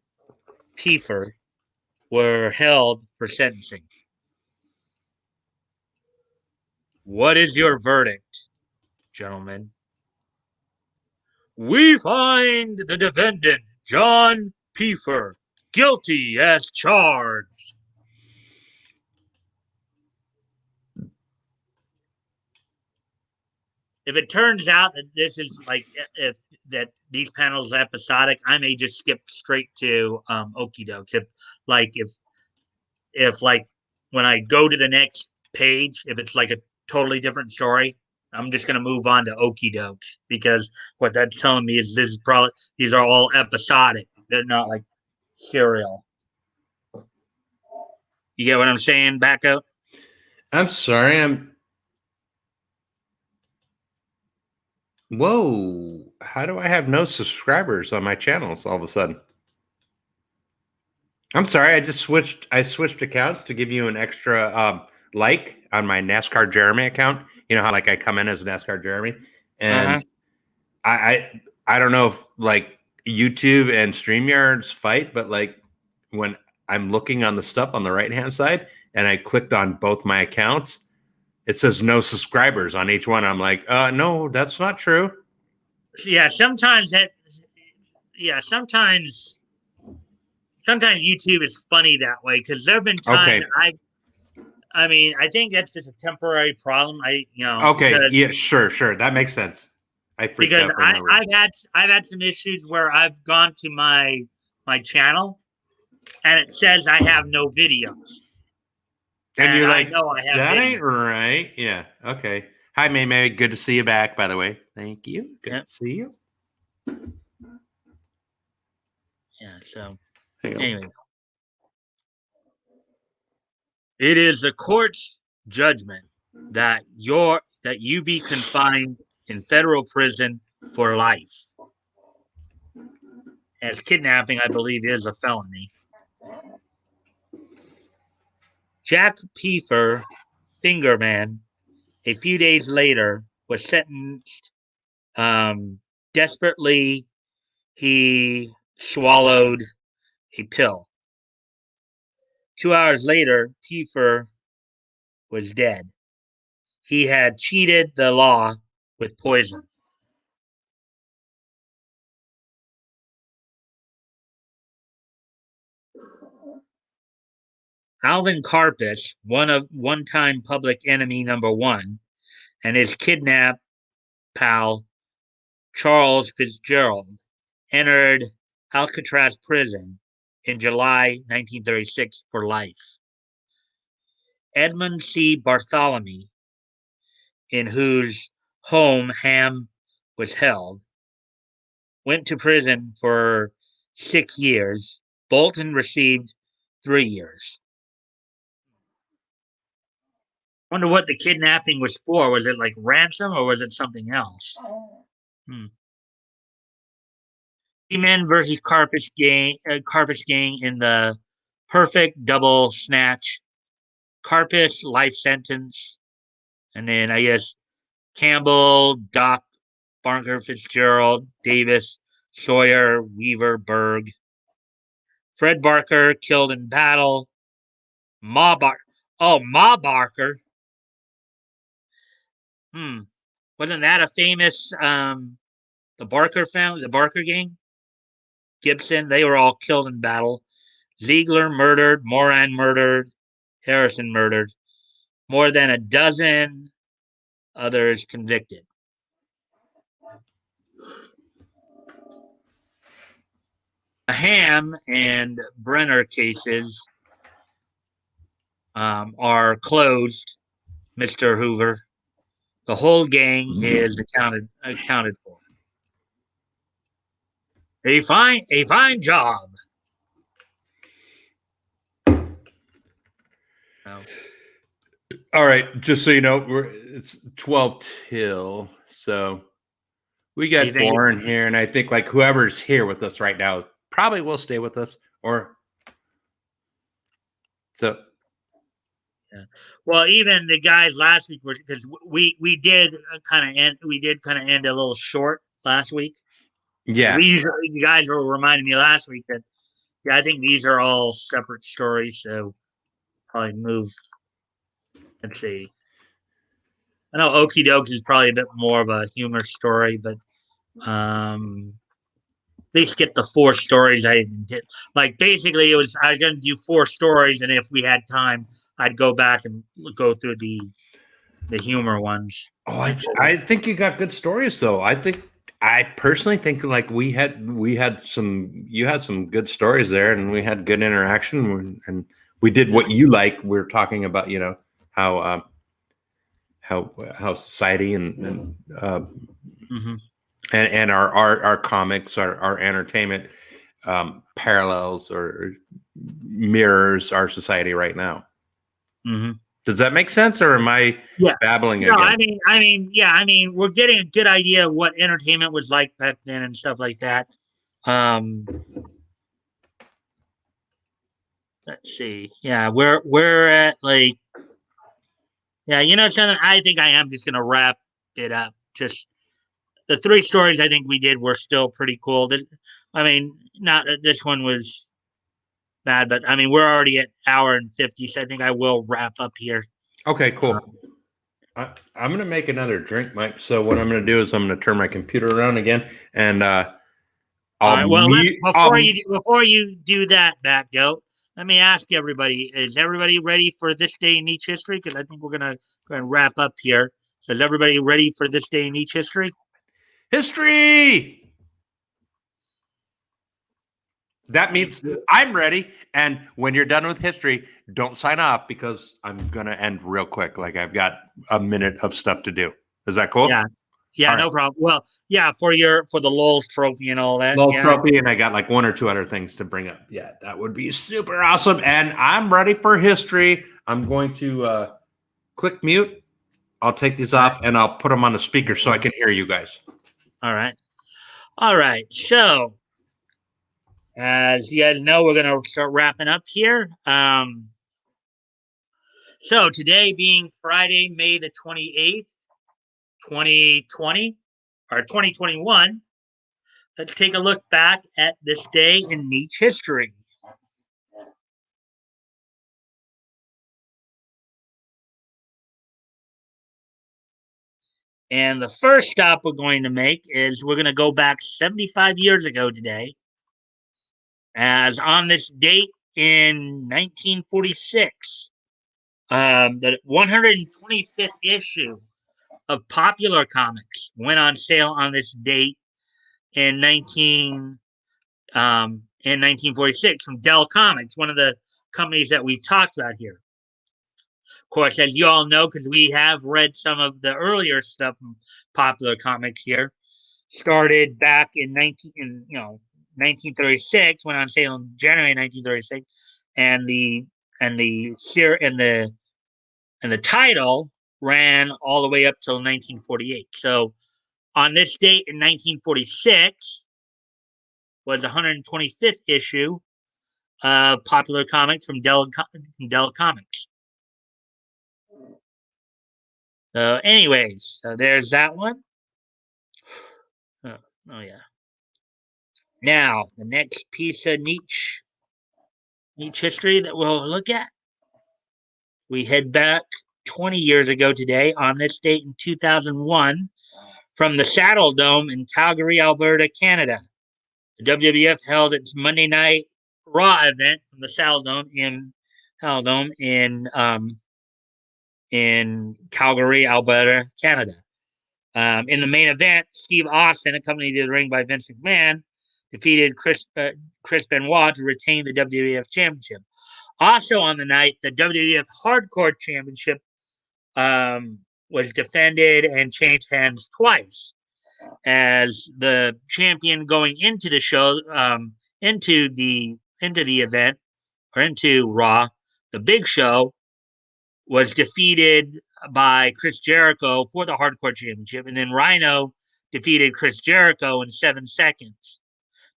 Piefer were held for sentencing. What is your verdict, gentlemen? We find the defendant, John Piefer, guilty as charged. If it turns out that this is like that these panels are episodic, I may just skip straight to Okie Dokes. If like when I go to the next page, if it's like a totally different story, I'm just gonna move on to Okie Dokes because what that's telling me is these are all episodic. They're not like serial. You get what I'm saying, Batgoat? I'm sorry. Whoa. How do I have no subscribers on my channels all of a sudden? I'm sorry. I switched accounts to give you an extra like on my NASCAR Jeremy account. You know how like I come in as NASCAR Jeremy, and I don't know if like YouTube and StreamYards fight, but like when I'm looking on the stuff on the right hand side and I clicked on both my accounts, it says no subscribers on each one. I'm like, no, that's not true. Yeah, sometimes sometimes YouTube is funny that way because there have been times Okay. I mean, I think that's just a temporary problem. Okay. Yeah, sure. That makes sense. I freaked because out for no reason. I've had some issues where I've gone to my channel and it says I have no videos. And you're I like, know I have that videos. ain't right. Yeah. Okay. Hi, May. Good to see you back, by the way. Thank you. Good to see you. Yeah, so anyway. It is the court's judgment that you be confined in federal prison for life. As kidnapping, I believe, is a felony. Jack Pfeiffer, Fingerman, a few days later, was sentenced. Desperately, he swallowed a pill. 2 hours later, Pfeiffer was dead. He had cheated the law with poison. Alvin Karpis, one-time public enemy number one, and his kidnapped pal Charles Fitzgerald entered Alcatraz prison in July 1936 for life. Edmund C. Bartholomew, in whose home Ham was held, went to prison for 6 years. Bolton received 3 years. Wonder what the kidnapping was for. Was it like ransom or was it something else? Men versus Carpus gang in the perfect double snatch. Carpus life sentence, and then I guess Campbell, Doc, Barker, Fitzgerald, Davis, Sawyer, Weaver, Berg. Fred Barker killed in battle. Ma Barker. Wasn't that a famous the Barker family, the Barker gang? Gibson, they were all killed in battle. Ziegler murdered, Moran murdered, Harrison murdered. More than a dozen others convicted. The Ham and Brenner cases are closed, Mr. Hoover. The whole gang is accounted for. A fine job. No. All right, just so you know, it's 12 till, so we got 4 in here, and I think like whoever's here with us right now probably will stay with us, or so. Yeah. Well, even the guys last week were because we did kind of end a little short last week. Yeah, you guys were reminding me last week that I think these are all separate stories, so probably move. Let's see. I know Okie Dokes is probably a bit more of a humor story, but they skipped the 4 stories I did. Like basically, I was going to do 4 stories, and if we had time, I'd go back and go through the humor ones. Oh, I think you got good stories though. I personally think like you had some good stories there, and we had good interaction, and we did what you like. We're talking about, how how society and Mm-hmm. and our comics, our entertainment parallels or mirrors our society right now. Mm-hmm. Does that make sense, or am I babbling No, again? we're getting a good idea of what entertainment was like back then and stuff like that. Let's see. Yeah, we're at like, yeah, something. I think I am just gonna wrap it up. Just the three stories I think we did were still pretty cool. Not this one was bad, but we're already at hour and 50, so I think I will wrap up here. Okay, cool. I'm going to make another drink, Mike. So what I'm going to do is I'm going to turn my computer around again, and All right. Well, before you do that, Batgoat, let me ask everybody: is everybody ready for this day in each history? Because I think we're gonna go and wrap up here. So is everybody ready for this day in each history? History. That means I'm ready. And when you're done with history, don't sign off because I'm going to end real quick. Like I've got a minute of stuff to do. Is that cool? Yeah. Yeah, all no right. problem. Well, yeah, for the Lowell's trophy and all that. Little Yeah. trophy, and I got like one or two other things to bring up. Yeah, that would be super awesome. And I'm ready for history. I'm going to click mute. I'll take these off and I'll put them on the speaker so I can hear you guys. All right. All right. So, as you guys know, we're going to start wrapping up here. So, today being Friday, May the 28th, 2020, or 2021, let's take a look back at this day in Nietzsche history. And the first stop we're going to make is we're going to go back 75 years ago today, as on this date in 1946, the 125th issue of Popular Comics went on sale on this date in 1946 from Dell Comics, one of the companies that we've talked about here. Of course, as you all know, because we have read some of the earlier stuff from Popular Comics here, started back in 1936, went on sale in January 1936, and the title ran all the way up till 1948. So on this date in 1946 was the 125th issue of Popular Comics from Dell Comics. So, anyways, so there's that one. Oh yeah. Now, the next piece of Nietzsche history that we'll look at, we head back 20 years ago today on this date in 2001 from the Saddle Dome in Calgary, Alberta, Canada. The WWF held its Monday Night Raw event from the Saddle Dome in Calgary, Alberta, Canada. In the main event, Steve Austin, accompanied to the ring by Vince McMahon, defeated Chris Benoit to retain the WWF Championship. Also on the night, the WWF Hardcore Championship was defended and changed hands twice, as the champion going into the show, into the event, or into Raw, the Big Show, was defeated by Chris Jericho for the Hardcore Championship, and then Rhino defeated Chris Jericho in 7 seconds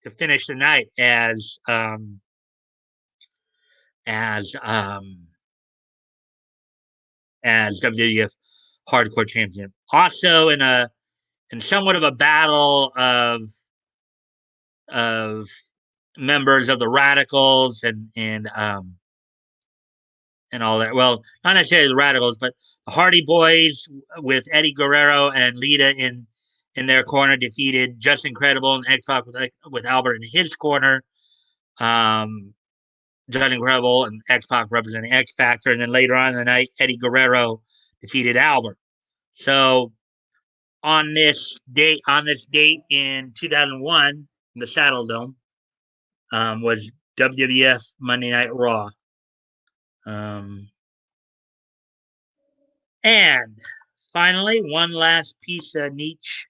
to finish the night as WWF Hardcore Champion. Also in somewhat of a battle of members of the Radicals and all that. Well, not necessarily the Radicals, but the Hardy Boys with Eddie Guerrero and Lita in their corner defeated Just Incredible and X-Pac with Albert in his corner. Just Incredible and X-Pac representing X Factor, and then later on in the night, Eddie Guerrero defeated Albert. So on this date in 2001, the Saddle Dome was WWF Monday Night Raw. And finally, one last piece of niche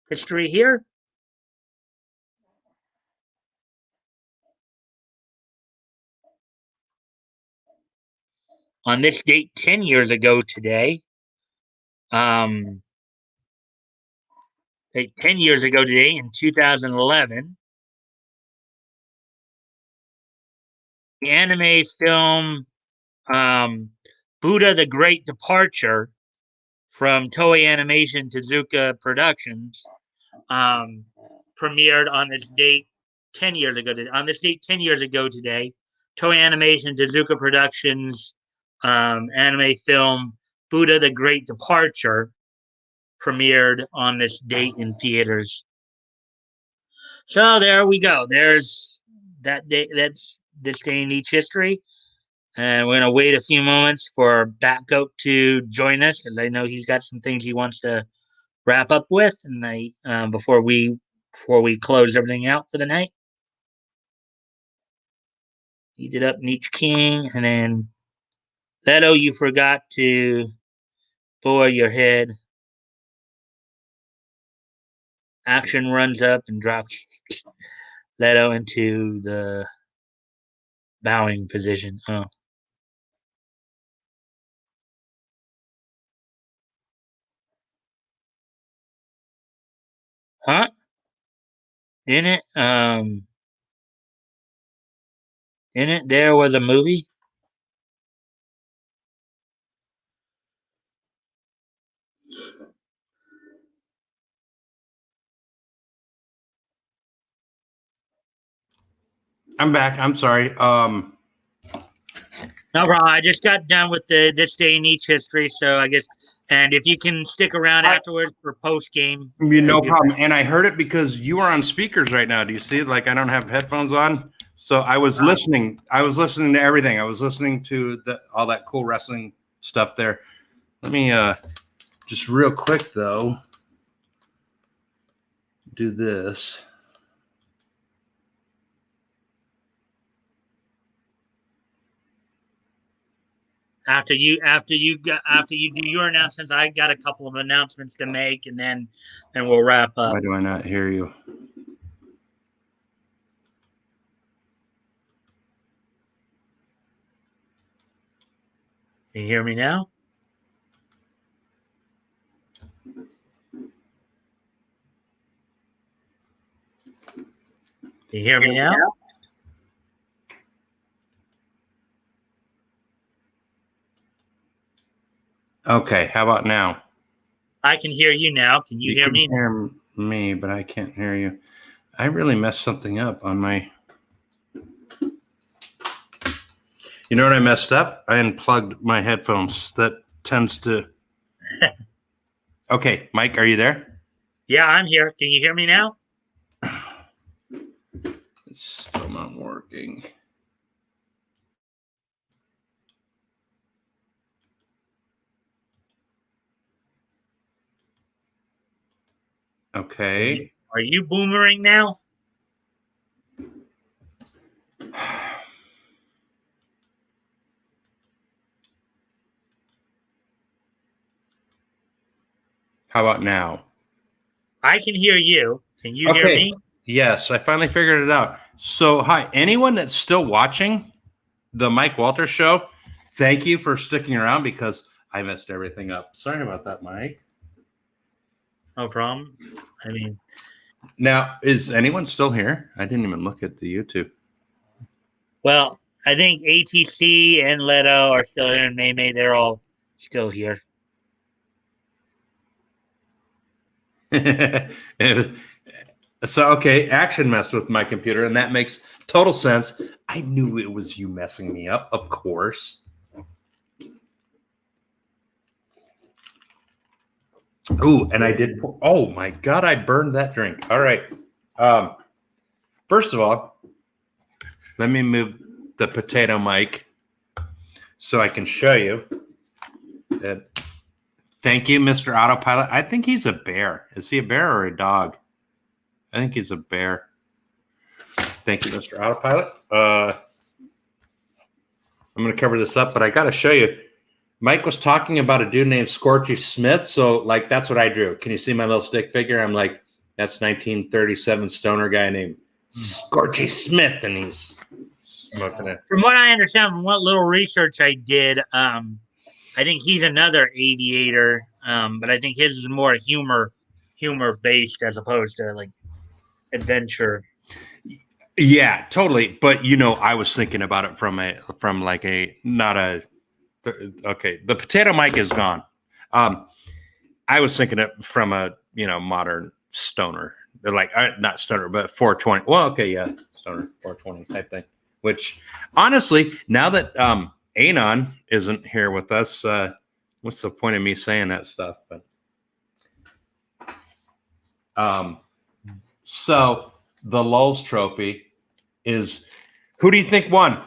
history here. On this date, 10 years ago today, 10 years ago today in 2011, the anime film Buddha the Great Departure from Toei Animation Tezuka Productions premiered on this date 10 years ago. On this date 10 years ago today, Toei Animation Tezuka Productions anime film Buddha the Great Departure premiered on this date in theaters. So there we go. There's that day. That's this day in each history. And we're going to wait a few moments for Batgoat to join us because I know he's got some things he wants to wrap up with, and before we close everything out for the night. Heat it up, Nietzsche King, and then Leto, you forgot to lower your head. Action runs up and drops Leto into the bowing position. Oh. Huh? Didn't there was a movie? I'm back. I'm sorry. No problem. I just got done with this day in each history, so I guess. And if you can stick around afterwards for post game, no problem. And I heard it because you are on speakers right now. Do you see? Like I don't have headphones on, so I was listening. I was listening to everything. I was listening to all that cool wrestling stuff there. Let me just real quick though do this. After you do your announcements, I got a couple of announcements to make, and we'll wrap up. Why do I not hear you? Can you hear me now? Can you hear me now? Okay, how about now? I can hear you now. Can you hear me? Hear me, but I can't hear you. I really messed something up on my. You know what I messed up? I unplugged my headphones. That tends to. Okay, Mike, are you there? Yeah, I'm here. Can you hear me now? It's still not working. Okay. Are you boomering now? How about now? I can hear you. Can you hear me? Yes, I finally figured it out. So, hi, anyone that's still watching the Mike Walters show, thank you for sticking around because I messed everything up. Sorry about that, Mike. No problem. I mean, now, is anyone still here? I didn't even look at the YouTube. Well, I think ATC and Leto are still here, and May they're all still here. So, okay, Action messed with my computer, and that makes total sense. I knew it was you messing me up, of course. Ooh, and I did. Oh my God, I burned that drink. All right. First of all, let me move the potato mic so I can show you that. Thank you, Mr. Autopilot. I think he's a bear. Is he a bear or a dog? I think he's a bear. Thank you, Mr. Autopilot. I'm going to cover this up, but I got to show you. Mike was talking about a dude named Scorchy Smith. So, like, that's what I drew. Can you see my little stick figure? I'm like, that's 1937 stoner guy named Scorchy Smith, and he's smoking it. From what I understand, from what little research I did, I think he's another aviator, but I think his is more humor based as opposed to like adventure. Yeah, totally. But I was thinking about it from the Potato Mike is gone. I was thinking it from a modern stoner, like not stoner, but 420. Well, okay, yeah, stoner 420 type thing. Which honestly, now that Anon isn't here with us, what's the point of me saying that stuff? But so the Lulz Trophy is, who do you think won?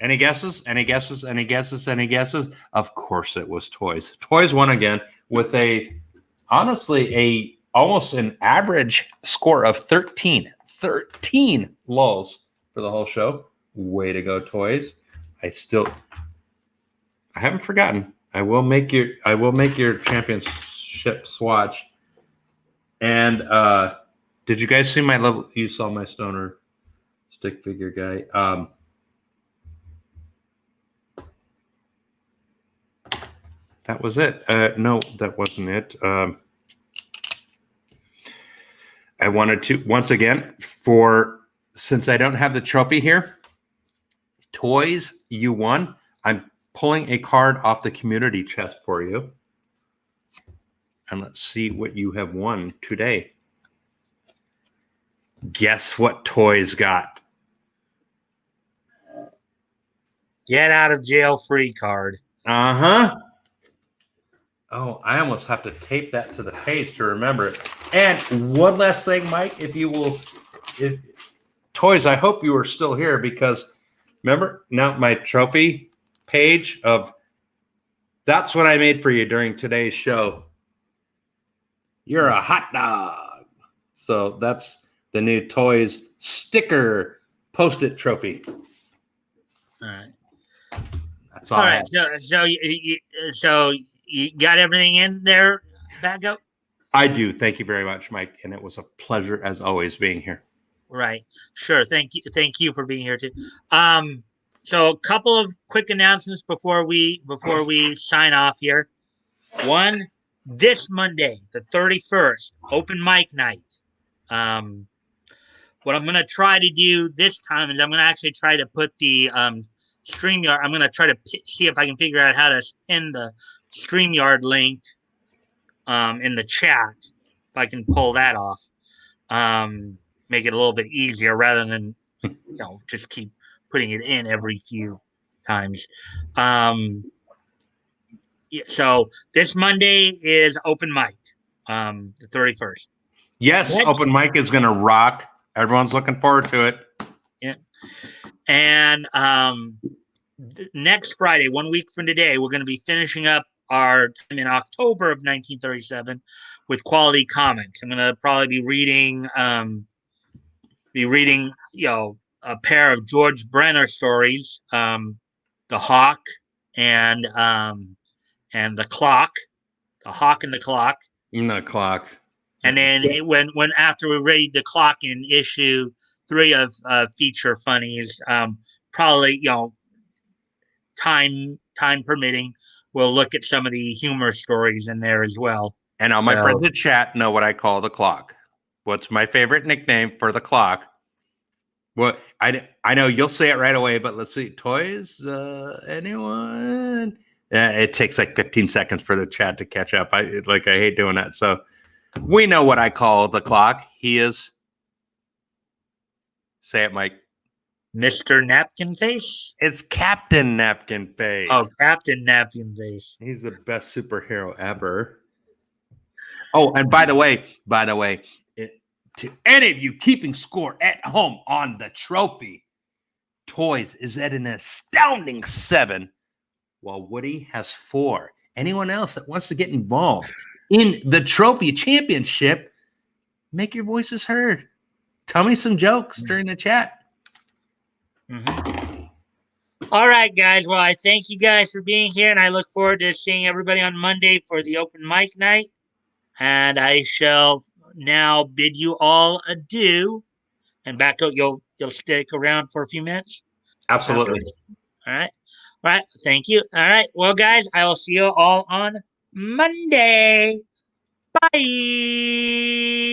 Any guesses? Any guesses? Any guesses? Any guesses? Of course it was Toys. Toys won again with almost an average score of 13. 13 lulls for the whole show. Way to go, Toys. I haven't forgotten. I will make your championship swatch. And did you guys see my level? You saw my stoner stick figure guy. That was it. No, that wasn't it. I wanted to, once again, since I don't have the trophy here, Toys, you won. I'm pulling a card off the community chest for you. And let's see what you have won today. Guess what Toys got? Get out of jail free card. Uh-huh. Oh, I almost have to tape that to the page to remember it. And one last thing, Mike, Toys, I hope you are still here, because remember now my trophy page that's what I made for you during today's show. You're a hot dog. So that's the new Toys sticker Post-it trophy. All right. That's all. All right. So you got everything in there, Batgoat? I do. Thank you very much, Mike. And it was a pleasure as always being here. Right. Sure. Thank you for being here too. So a couple of quick announcements before we sign off here. One, this Monday, the 31st, open mic night. What I'm going to try to do this time is I'm going to actually try to put the StreamYard. I'm going to try to see if I can figure out how to pin the StreamYard link in the chat. If I can pull that off, make it a little bit easier rather than just keep putting it in every few times. So this Monday is open mic, the 31st. Yes, open mic is going to rock. Everyone's looking forward to it. Yeah. And next Friday, 1 week from today, we're going to be finishing up our time in October of 1937 with quality comics. I'm going to probably be reading a pair of George Brenner stories, The Hawk and the Clock, The Hawk and the Clock. The Clock. And then when after we read The Clock in issue 3 of Feature Funnies, probably time permitting, we'll look at some of the humor stories in there as well. And all my friends in chat know what I call the Clock. What's my favorite nickname for the Clock? Well, I know you'll say it right away, but let's see. Toys? Anyone? It takes like 15 seconds for the chat to catch up. I hate doing that. So we know what I call the Clock. He is. Say it, Mike. Mr. Napkin Face? It's Captain Napkin Face. Oh, Captain Napkin Face. He's the best superhero ever. Oh, and by the way, to any of you keeping score at home on the trophy, Toys is at an astounding 7, while Woody has 4. Anyone else that wants to get involved in the trophy championship, make your voices heard. Tell me some jokes during the chat. Mm-hmm. All right, guys. Well, I thank you guys for being here, and I look forward to seeing everybody on Monday for the open mic night. And I shall now bid you all adieu. And Batgoat, you'll stick around for a few minutes. Absolutely. All right. All right. Thank you. All right. Well, guys, I will see you all on Monday. Bye.